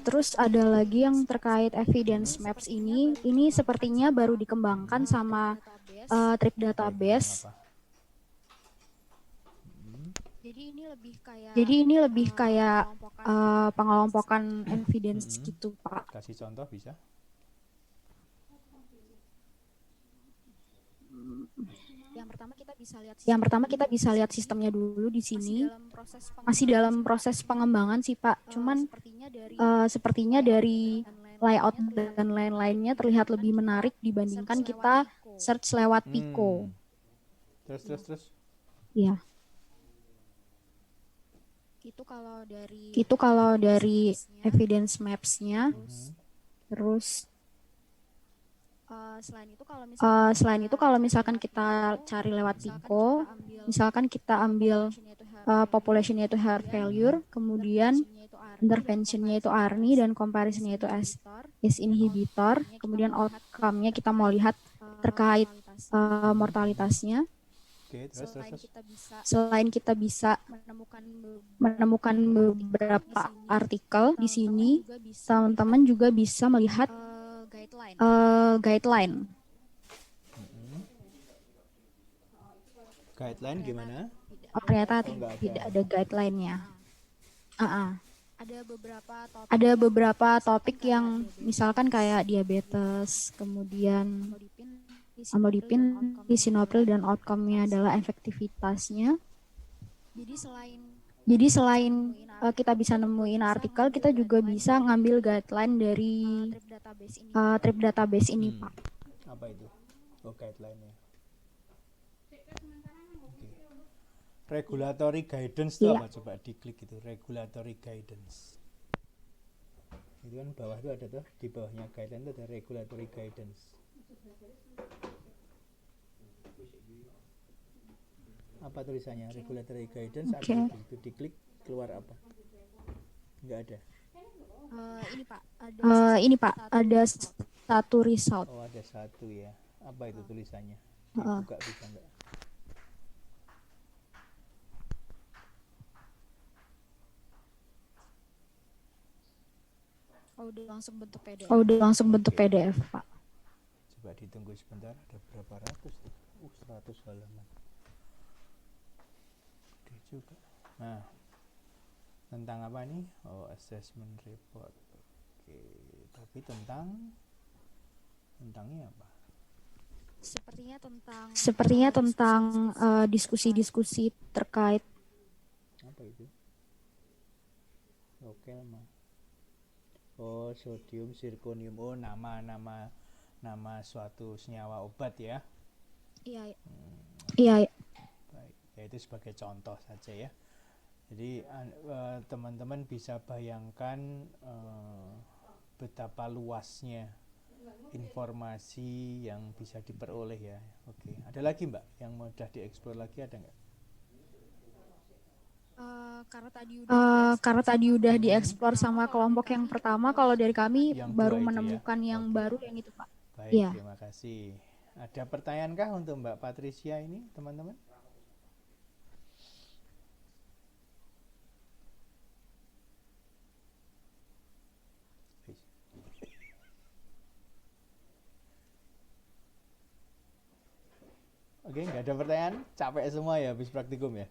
Terus ada lagi yang terkait evidence maps ini. Ini sepertinya baru dikembangkan sama Trip Database. Jadi ini lebih kayak pengelompokan evidence gitu, Pak. Kasih contoh bisa? Yang pertama kita bisa lihat sistemnya dulu di sini. Masih dalam proses pengembangan sih, Pak. Cuman sepertinya dari layout dan lain-lainnya terlihat lebih menarik dibandingkan kita search lewat Pico. Terus. Iya. Itu kalau dari evidence maps-nya. Terus selain itu kalau misalkan kita cari lewat Pico, misalkan kita ambil population-nya itu heart failure, kemudian intervention-nya itu ARNI, dan comparison-nya itu ACE inhibitor, kemudian outcome-nya kita mau lihat terkait mortalitasnya. Oke, terus. Selain kita bisa menemukan beberapa artikel di sini, teman-teman juga bisa melihat guideline. Guideline gimana? Oh, ternyata tidak ada guideline-nya. Ada beberapa topik yang misalkan kayak diabetes, kemudian amlodipin, lisinopril, dan outcome-nya adalah efektivitasnya. Jadi selain kita bisa nemuin artikel, kita juga bisa ngambil guideline dari Trip Database ini, Pak. Apa itu? Oh, guideline-nya. Regulatory guidance itu apa? Coba diklik itu, regulatory guidance. Itu kan bawah itu ada tuh, di bawahnya guideline itu ada regulatory guidance. Apa tulisannya? Regulatory guidance. Itu diklik, keluar apa? Nggak ada. Ini Pak, ada satu result. Oh, ada satu ya. Apa itu tulisannya? Heeh. Dibuka bisa nggak? Udah langsung bentuk PDF, Pak. Coba ditunggu sebentar, ada berapa ratus tuh? 100 halaman. Oke juga. Nah, tentang apa nih? Oh, assessment report. Oke, tapi tentangnya apa? Sepertinya tentang diskusi-diskusi terkait Apa itu? Lokel mah. Oh, sodium zirconium. Oh, nama suatu senyawa obat ya. Iya. Baik, ya itu sebagai contoh saja ya. Jadi teman-teman bisa bayangkan betapa luasnya informasi yang bisa diperoleh ya. Oke, ada lagi Mbak yang mudah dieksplor lagi, ada nggak? Karena tadi udah dieksplor sama kelompok yang pertama, kalau dari kami Yang baru dua itu menemukan ya? yang Oke. baru yang itu, Pak. Baik, Iya. terima kasih. Ada pertanyaan kah untuk Mbak Patricia ini, teman-teman? Oke, nggak ada pertanyaan? Capek semua ya habis praktikum ya?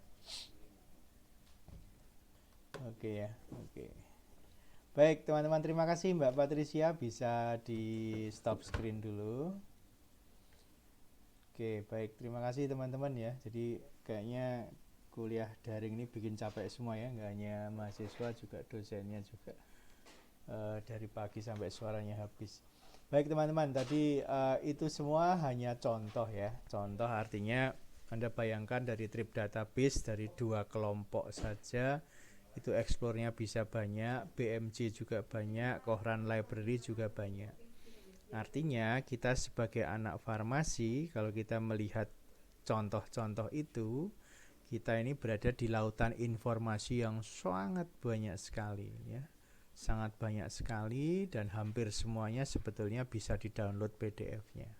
Oke ya, oke. Baik teman-teman, terima kasih Mbak Patricia, bisa di stop screen dulu. Oke, baik, terima kasih teman-teman ya. Jadi kayaknya kuliah daring ini bikin capek semua ya, nggak hanya mahasiswa juga dosennya juga, dari pagi sampai suaranya habis. Baik teman-teman, tadi itu semua hanya contoh ya. Contoh artinya Anda bayangkan dari trip database dari 2 kelompok saja itu explore-nya bisa banyak, BMJ juga banyak, Cochrane Library juga banyak. Artinya kita sebagai anak farmasi, kalau kita melihat contoh-contoh itu, kita ini berada di lautan informasi yang sangat banyak sekali ya. Sangat banyak sekali dan hampir semuanya sebetulnya bisa di-download PDF-nya.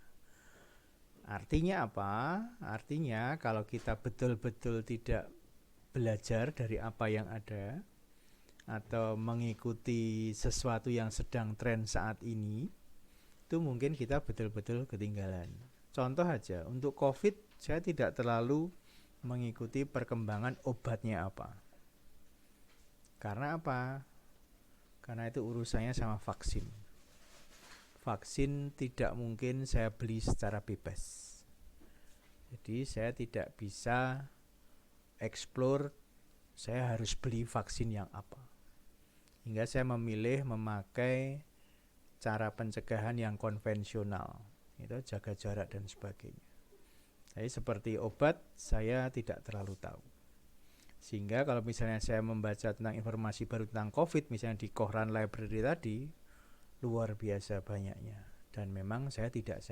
Artinya apa? Artinya kalau kita betul-betul tidak belajar dari apa yang ada atau mengikuti sesuatu yang sedang tren saat ini, itu mungkin kita betul-betul ketinggalan. Contoh aja, untuk COVID saya tidak terlalu mengikuti perkembangan obatnya apa. Karena apa? Karena itu urusannya sama vaksin. Vaksin tidak mungkin saya beli secara bebas. Jadi saya tidak bisa explore saya harus beli vaksin yang apa. Hingga saya memilih memakai cara pencegahan yang konvensional, itu jaga jarak dan sebagainya. Jadi seperti obat saya tidak terlalu tahu. Sehingga kalau misalnya saya membaca tentang informasi baru tentang COVID, misalnya di Cochrane Library tadi, luar biasa banyaknya. Dan memang saya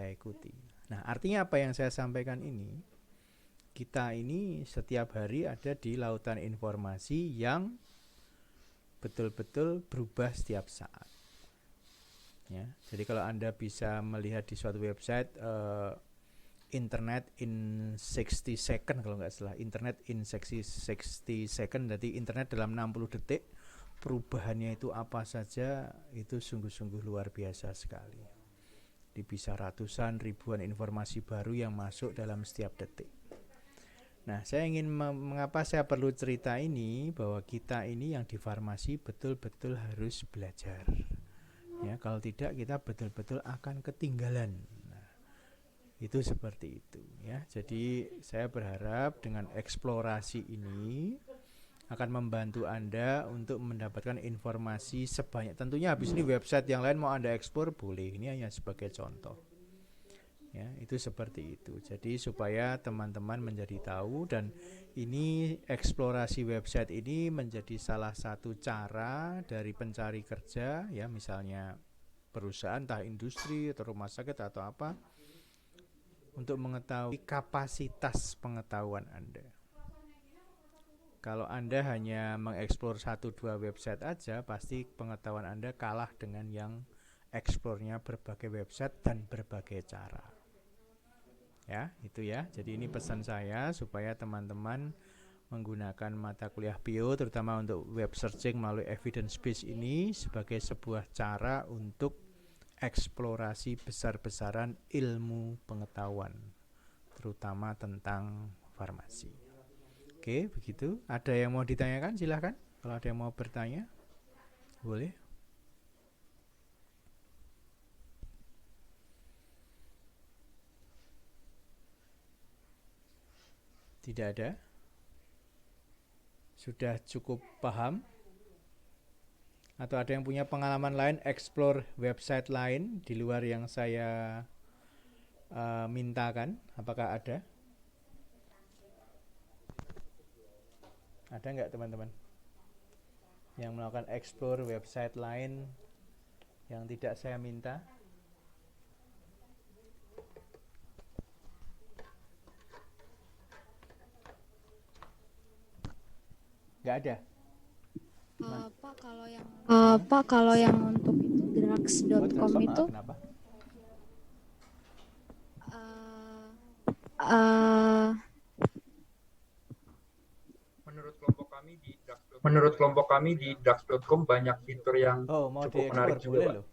ikuti. Nah, artinya apa yang saya sampaikan ini? Kita ini setiap hari ada di lautan informasi yang betul-betul berubah setiap saat. Ya, jadi kalau Anda bisa melihat di suatu website internet in 60 second kalau nggak salah, internet in 60 second, jadi internet dalam 60 detik, perubahannya itu apa saja, itu sungguh-sungguh luar biasa sekali. Bisa ratusan, ribuan informasi baru yang masuk dalam setiap detik. Nah, saya ingin mengapa saya perlu cerita ini, bahwa kita ini yang di farmasi betul-betul harus belajar. Ya, kalau tidak kita betul-betul akan ketinggalan. Itu seperti itu ya. Jadi saya berharap dengan eksplorasi ini akan membantu Anda untuk mendapatkan informasi sebanyak. Tentunya habis ini website yang lain mau Anda eksplor boleh. Ini hanya sebagai contoh. Ya, itu seperti itu. Jadi supaya teman-teman menjadi tahu, dan ini eksplorasi website ini menjadi salah satu cara dari pencari kerja ya, misalnya perusahaan, entah industri atau rumah sakit atau apa, untuk mengetahui kapasitas pengetahuan Anda. Kalau Anda hanya mengeksplor 1-2 website aja, pasti pengetahuan Anda kalah dengan yang eksplornya berbagai website dan berbagai cara. Ya, itu ya. Jadi ini pesan saya supaya teman-teman menggunakan mata kuliah bio, terutama untuk web searching melalui evidence base ini sebagai sebuah cara untuk eksplorasi besar-besaran ilmu pengetahuan, terutama tentang farmasi. Oke, begitu. Ada yang mau ditanyakan? Silahkan. Kalau ada yang mau bertanya, boleh. Tidak ada? Sudah cukup paham? Atau ada yang punya pengalaman lain, explore website lain di luar yang saya mintakan? Apakah ada? Ada nggak teman-teman yang melakukan explore website lain yang tidak saya minta? Nggak ada? Pak, kalau yang untuk itu drugs.com itu Kenapa? Menurut kelompok kami di drugs.com banyak fitur yang mau cukup diekspor menarik boleh juga, Pak. loh.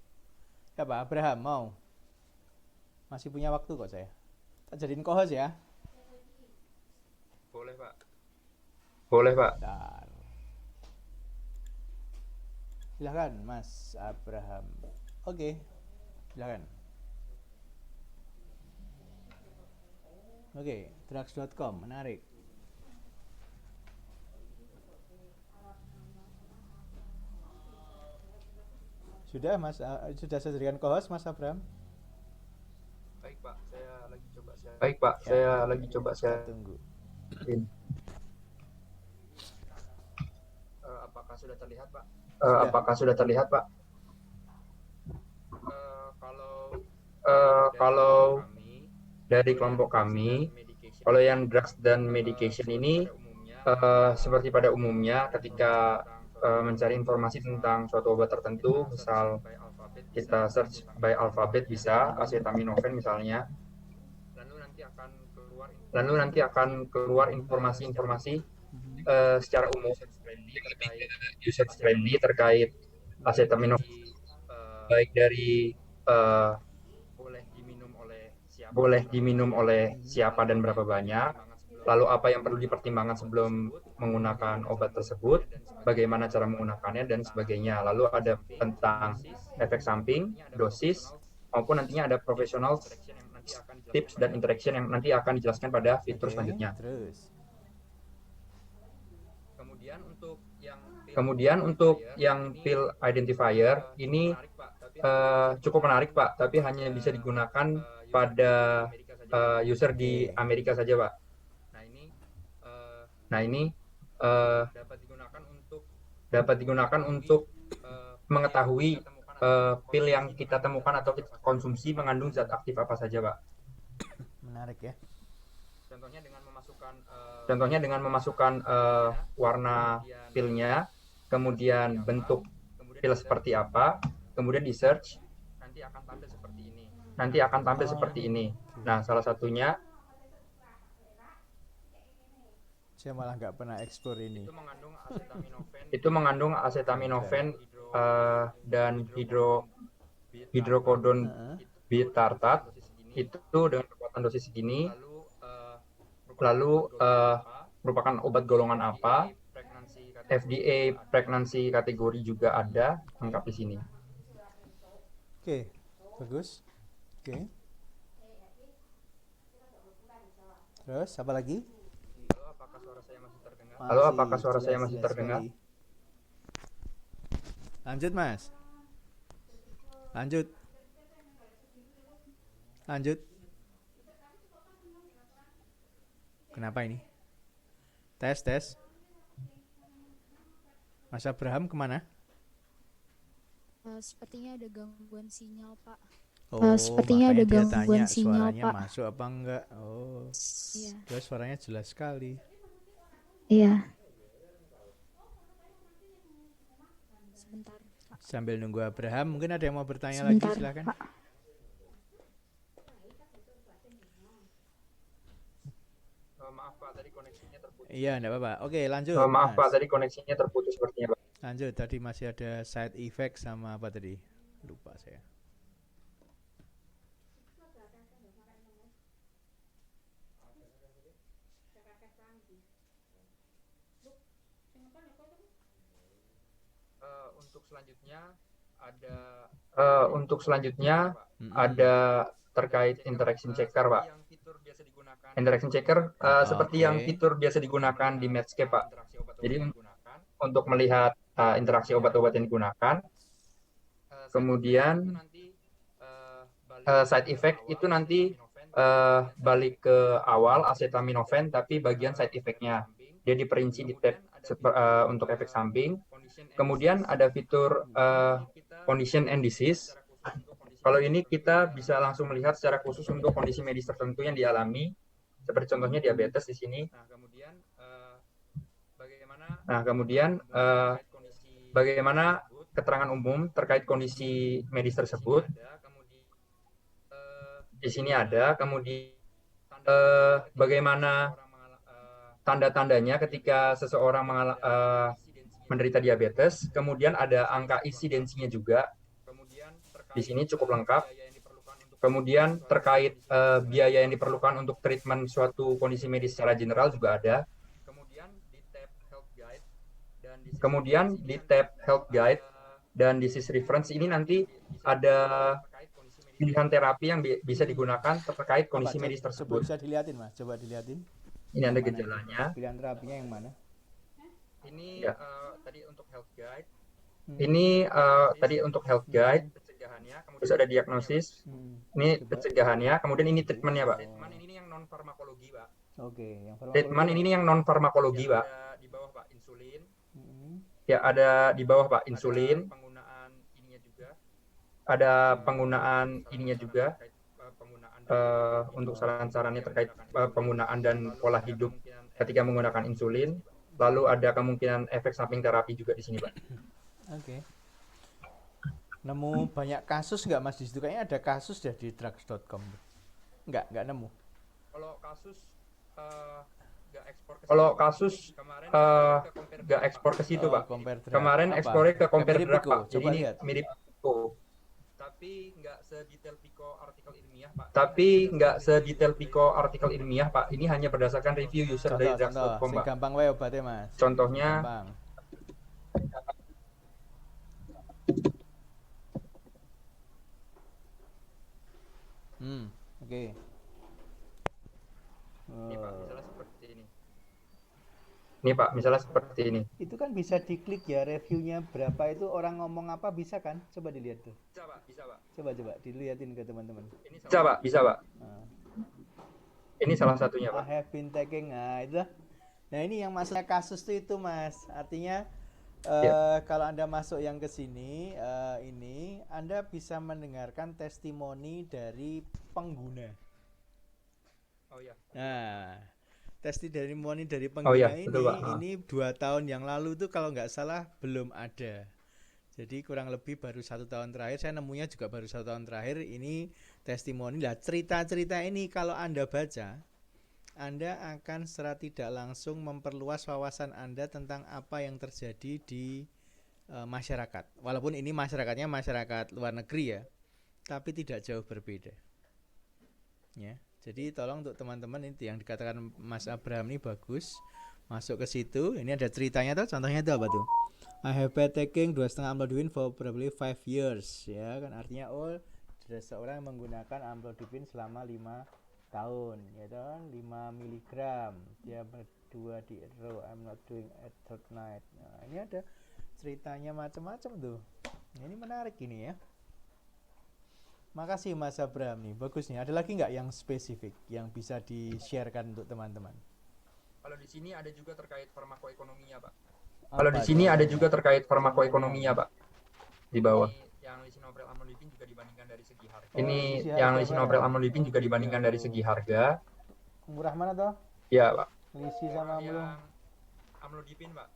Ya Pak Abraham mau? Masih punya waktu kok saya. Tak jadiin co-host ya. Boleh, Pak. Boleh, Pak. Bentar. Silakan Mas Abraham. Oke, silakan. Oke, drugs.com menarik. Sudah Mas, sudah saya jadikan co-host Mas Abraham. Baik, Pak. Saya lagi coba share. Tunggu. Apakah sudah terlihat, Pak? Sudah. Apakah sudah terlihat, Pak? Kalau dari kelompok kami, kalau yang drugs dan medication ini seperti pada umumnya ketika mencari informasi tentang suatu obat tertentu, misal kita search by alphabet bisa acetaminophen misalnya, lalu nanti akan keluar informasi-informasi secara umum user friendly terkait acetaminophen, baik dari boleh diminum oleh siapa dan berapa banyak, lalu apa yang perlu dipertimbangkan sebelum menggunakan obat tersebut, bagaimana cara menggunakannya dan sebagainya. Lalu ada tentang efek samping, dosis, maupun nantinya ada profesional tips dan interaction yang nanti akan dijelaskan pada fitur selanjutnya. Terus. Kemudian untuk yang pill identifier ini cukup menarik, Pak, tapi hanya bisa digunakan pada user di Amerika saja, Pak. Nah ini dapat digunakan untuk mengetahui pil yang kita temukan atau kita konsumsi mengandung zat aktif apa saja, Pak. Menarik ya. Contohnya dengan memasukkan warna pilnya, kemudian bentuk pil seperti apa, kemudian di search, nanti akan tampil seperti ini. Nah, salah satunya saya malah nggak pernah explore ini. Itu mengandung acetaminophen dan hidrokodon bitartat itu dengan kekuatan dosis segini. Lalu merupakan obat golongan apa? FDA pregnancy kategori juga ada lengkap di sini. Oke, bagus. Oke. Terus apa lagi? Halo, apakah suara saya masih terdengar? Lanjut, Mas. Lanjut. Kenapa ini? Tes. Mas Abraham kemana? sepertinya ada gangguan sinyal, Pak. Sepertinya ada gangguan sinyal, suaranya Pak. masuk apa enggak? Iya. Terus suaranya jelas sekali. Iya. Sambil nunggu Abraham, mungkin ada yang mau bertanya Sebentar, lagi, silakan. Pak. Maaf Pak, tadi koneksinya terputus. Iya, enggak apa-apa. Oke, lanjut. Maaf Mas. Pak, tadi koneksinya terputus sepertinya Pak. Lanjut, tadi masih ada side effect sama apa tadi? Lupa saya. Untuk selanjutnya ada terkait interaction checker Pak. Interaction checker seperti yang fitur biasa digunakan di Medscape Pak. Jadi untuk melihat interaksi obat-obat yang digunakan, kemudian side effect itu nanti balik ke awal acetaminophen, tapi bagian side effect-nya dia diperinci di tab untuk efek samping. Kemudian ada fitur condition and disease. Kalau ini kita bisa langsung melihat secara khusus untuk kondisi medis tertentu yang dialami, seperti contohnya diabetes di sini. Nah, kemudian bagaimana keterangan umum terkait kondisi medis tersebut. Di sini ada, kemudian bagaimana tanda-tandanya ketika seseorang menderita diabetes, kemudian ada angka insidensinya juga. Di sini cukup lengkap. Kemudian terkait biaya yang diperlukan untuk treatment suatu kondisi medis secara general juga ada. Kemudian di tab Health Guide dan Disease Reference ini nanti ada pilihan terapi yang bisa digunakan terkait kondisi medis tersebut. Bisa dilihatin Mas, coba dilihatin. Ini ada gejalanya. Pilihan terapinya yang mana? Ini tadi untuk Health Guide. Ini tadi untuk Health Guide. Terus ada diagnosis. Ini pencegahannya. Kemudian ini treatmentnya Pak. Treatment ini yang non farmakologi Pak. Oke, yang treatment ini yang non farmakologi Pak. Di bawah Pak insulin. Ya ada di bawah Pak insulin. Ada penggunaan ininya juga untuk saran-sarannya terkait penggunaan dan pola hidup ketika menggunakan insulin. Lalu ada kemungkinan efek samping terapi juga di sini Pak. Oke. Nemu banyak kasus nggak Mas di situ? Kayaknya ada kasus deh di drugs.com. Nggak nemu. Kalau kasus nggak ekspor ke situ Pak. Kemarin ekspornya ke Compare Drug Pak. Jadi ini mirip Pico. Tapi nggak sedetail Pico artikel ilmiah Pak. Ini hanya berdasarkan review user dari drugs.com Pak. Gampang wae obatnya Mas. Contohnya gampang. Oke. Ini Pak, misalnya seperti ini. Ini Pak, misalnya seperti ini. Itu kan bisa diklik ya, reviewnya berapa itu, orang ngomong apa, bisa kan? Coba dilihat tuh. Bisa Pak, bisa Pak. Coba dilihatin ke teman-teman. Bisa Pak, bisa Pak. Ini salah satunya Pak. I have been taking, nah itu. Nah ini yang maksudnya kasus tuh itu Mas. Artinya kalau Anda masuk yang ke sini, ini Anda bisa mendengarkan testimoni dari pengguna. Oh ya. Nah, testimoni dari pengguna ini 2 tahun yang lalu tuh kalau nggak salah belum ada. Jadi kurang lebih baru 1 tahun terakhir, saya nemunya juga baru 1 tahun terakhir ini testimoni. Lah cerita-cerita ini kalau Anda baca, Anda akan secara tidak langsung memperluas wawasan Anda tentang apa yang terjadi di masyarakat. Walaupun ini masyarakatnya masyarakat luar negeri ya, tapi tidak jauh berbeda. Ya, jadi tolong untuk teman-teman ini yang dikatakan Mas Abraham ini bagus. Masuk ke situ, ini ada ceritanya tuh, contohnya itu apa tuh? I have been taking 2,5 amlodipine for probably 5 years, ya kan artinya seseorang menggunakan amlodipine selama 5 tahun, ya kan 5 mg, dia berdua di row, I'm not doing at third night. Nah, ini ada ceritanya macam-macam tuh. Ini menarik ini ya. Makasih Mas Abraham nih, bagus nih. Ada lagi nggak yang spesifik yang bisa di-sharekan untuk teman-teman? Kalau di sini ada juga terkait farmakoekonominya, Pak. Kalau di sini ada juga terkait farmakoekonominya, Pak. Di bawah. Yang lisinopril amlodipine juga dibandingkan dari segi harga. Ini yang lisinopril amlodipine juga dibandingkan dari segi harga. Murah mana toh? Iya, Pak. Lisi sama yang amlodipine, Pak.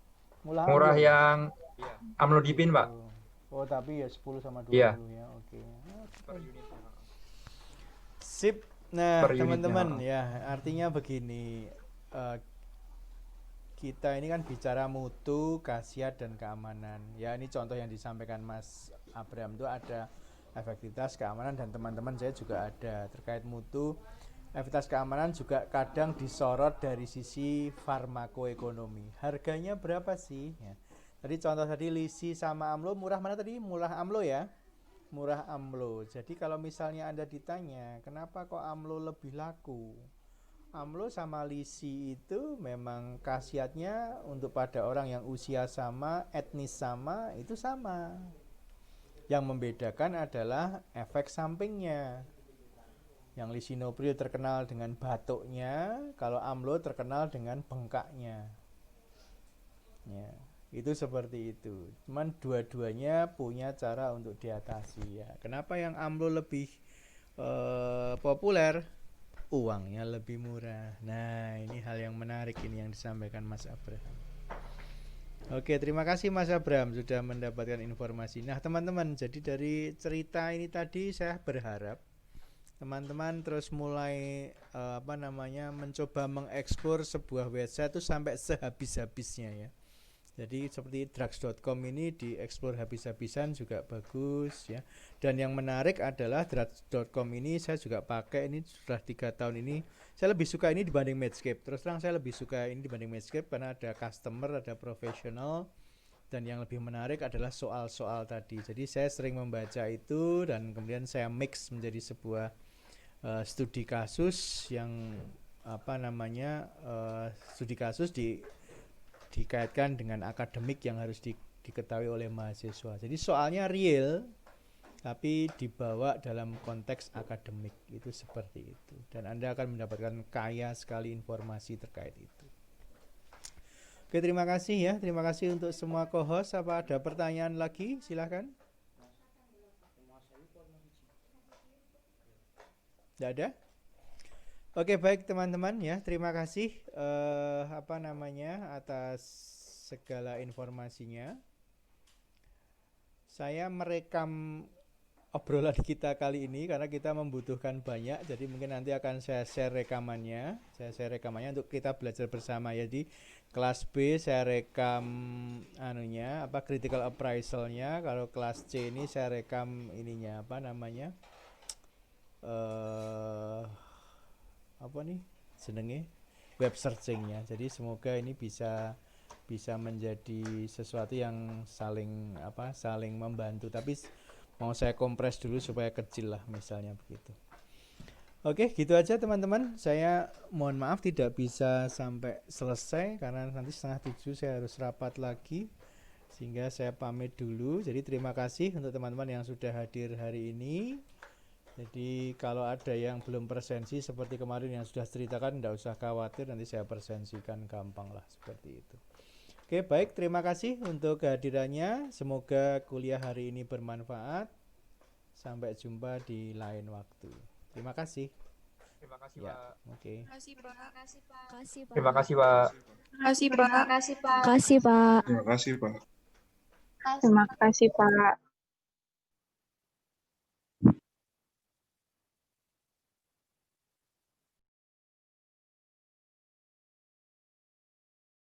Murah yang amlodipin, Pak. Oh, tapi ya 10 sama 20 Iya. ya. Oke. Sip. Nah, Per unitnya, teman-teman ya, artinya begini. Kita ini kan bicara mutu, khasiat dan keamanan. Ya, ini contoh yang disampaikan Mas Abraham itu ada efektivitas, keamanan, dan teman-teman saya juga ada terkait mutu. Efektivitas keamanan juga kadang disorot dari sisi farmakoekonomi. Harganya berapa sih? Ya. Tadi contoh tadi lisi sama amlo, murah mana tadi? Murah amlo ya? Murah amlo. Jadi kalau misalnya Anda ditanya, kenapa kok amlo lebih laku? Amlo sama lisi itu memang khasiatnya untuk pada orang yang usia sama, etnis sama, itu sama. Yang membedakan adalah efek sampingnya. Yang lisinopril terkenal dengan batuknya, kalau amlo terkenal dengan bengkaknya. Ya, itu seperti itu. Cuman dua-duanya punya cara untuk diatasi ya. Kenapa yang amlo lebih populer? Uangnya lebih murah. Nah, ini hal yang menarik ini yang disampaikan Mas Abraham. Oke, terima kasih Mas Abraham sudah mendapatkan informasi. Nah, teman-teman, jadi dari cerita ini tadi saya berharap teman-teman terus mulai mencoba mengeksplor sebuah website itu sampai sehabis-habisnya ya. Jadi seperti drugs.com ini dieksplor habis-habisan juga bagus ya. Dan yang menarik adalah drugs.com ini saya juga pakai ini sudah 3 tahun ini. Saya lebih suka ini dibanding Medscape. Terus terang saya lebih suka ini dibanding Medscape karena ada customer, ada profesional. Dan yang lebih menarik adalah soal-soal tadi. Jadi saya sering membaca itu dan kemudian saya mix menjadi sebuah studi kasus yang studi kasus dikaitkan dengan akademik yang harus diketahui oleh mahasiswa. Jadi soalnya real tapi dibawa dalam konteks akademik, itu seperti itu. Dan Anda akan mendapatkan kaya sekali informasi terkait itu. Oke, terima kasih ya. Terima kasih untuk semua co-host. Apa ada pertanyaan lagi? Silakan. Tidak ada? Oke, baik teman-teman ya. Terima kasih atas segala informasinya. Saya merekam obrolan kita kali ini karena kita membutuhkan banyak. Jadi mungkin nanti akan saya share rekamannya. Saya share rekamannya untuk kita belajar bersama ya. Di kelas B saya rekam critical appraisalnya. Kalau kelas C ini saya rekam ininya web searchingnya. Jadi semoga ini bisa menjadi sesuatu yang saling membantu. Tapi mau saya kompres dulu supaya kecil lah misalnya begitu. Oke, gitu aja teman-teman. Saya mohon maaf tidak bisa sampai selesai karena nanti 6:30 saya harus rapat lagi. Sehingga saya pamit dulu. Jadi terima kasih untuk teman-teman yang sudah hadir hari ini. Jadi kalau ada yang belum presensi seperti kemarin yang sudah ceritakan, tidak usah khawatir, nanti saya presensikan gampang lah seperti itu. Oke, baik, terima kasih untuk kehadirannya. Semoga kuliah hari ini bermanfaat. Sampai jumpa di lain waktu. Terima kasih. Terima kasih, ya, Pak. Oke. Terima kasih, Pak. Terima kasih, Pak. Terima kasih, Pak. Terima kasih, Pak. Terima kasih, Pak. Terima kasih, Pak.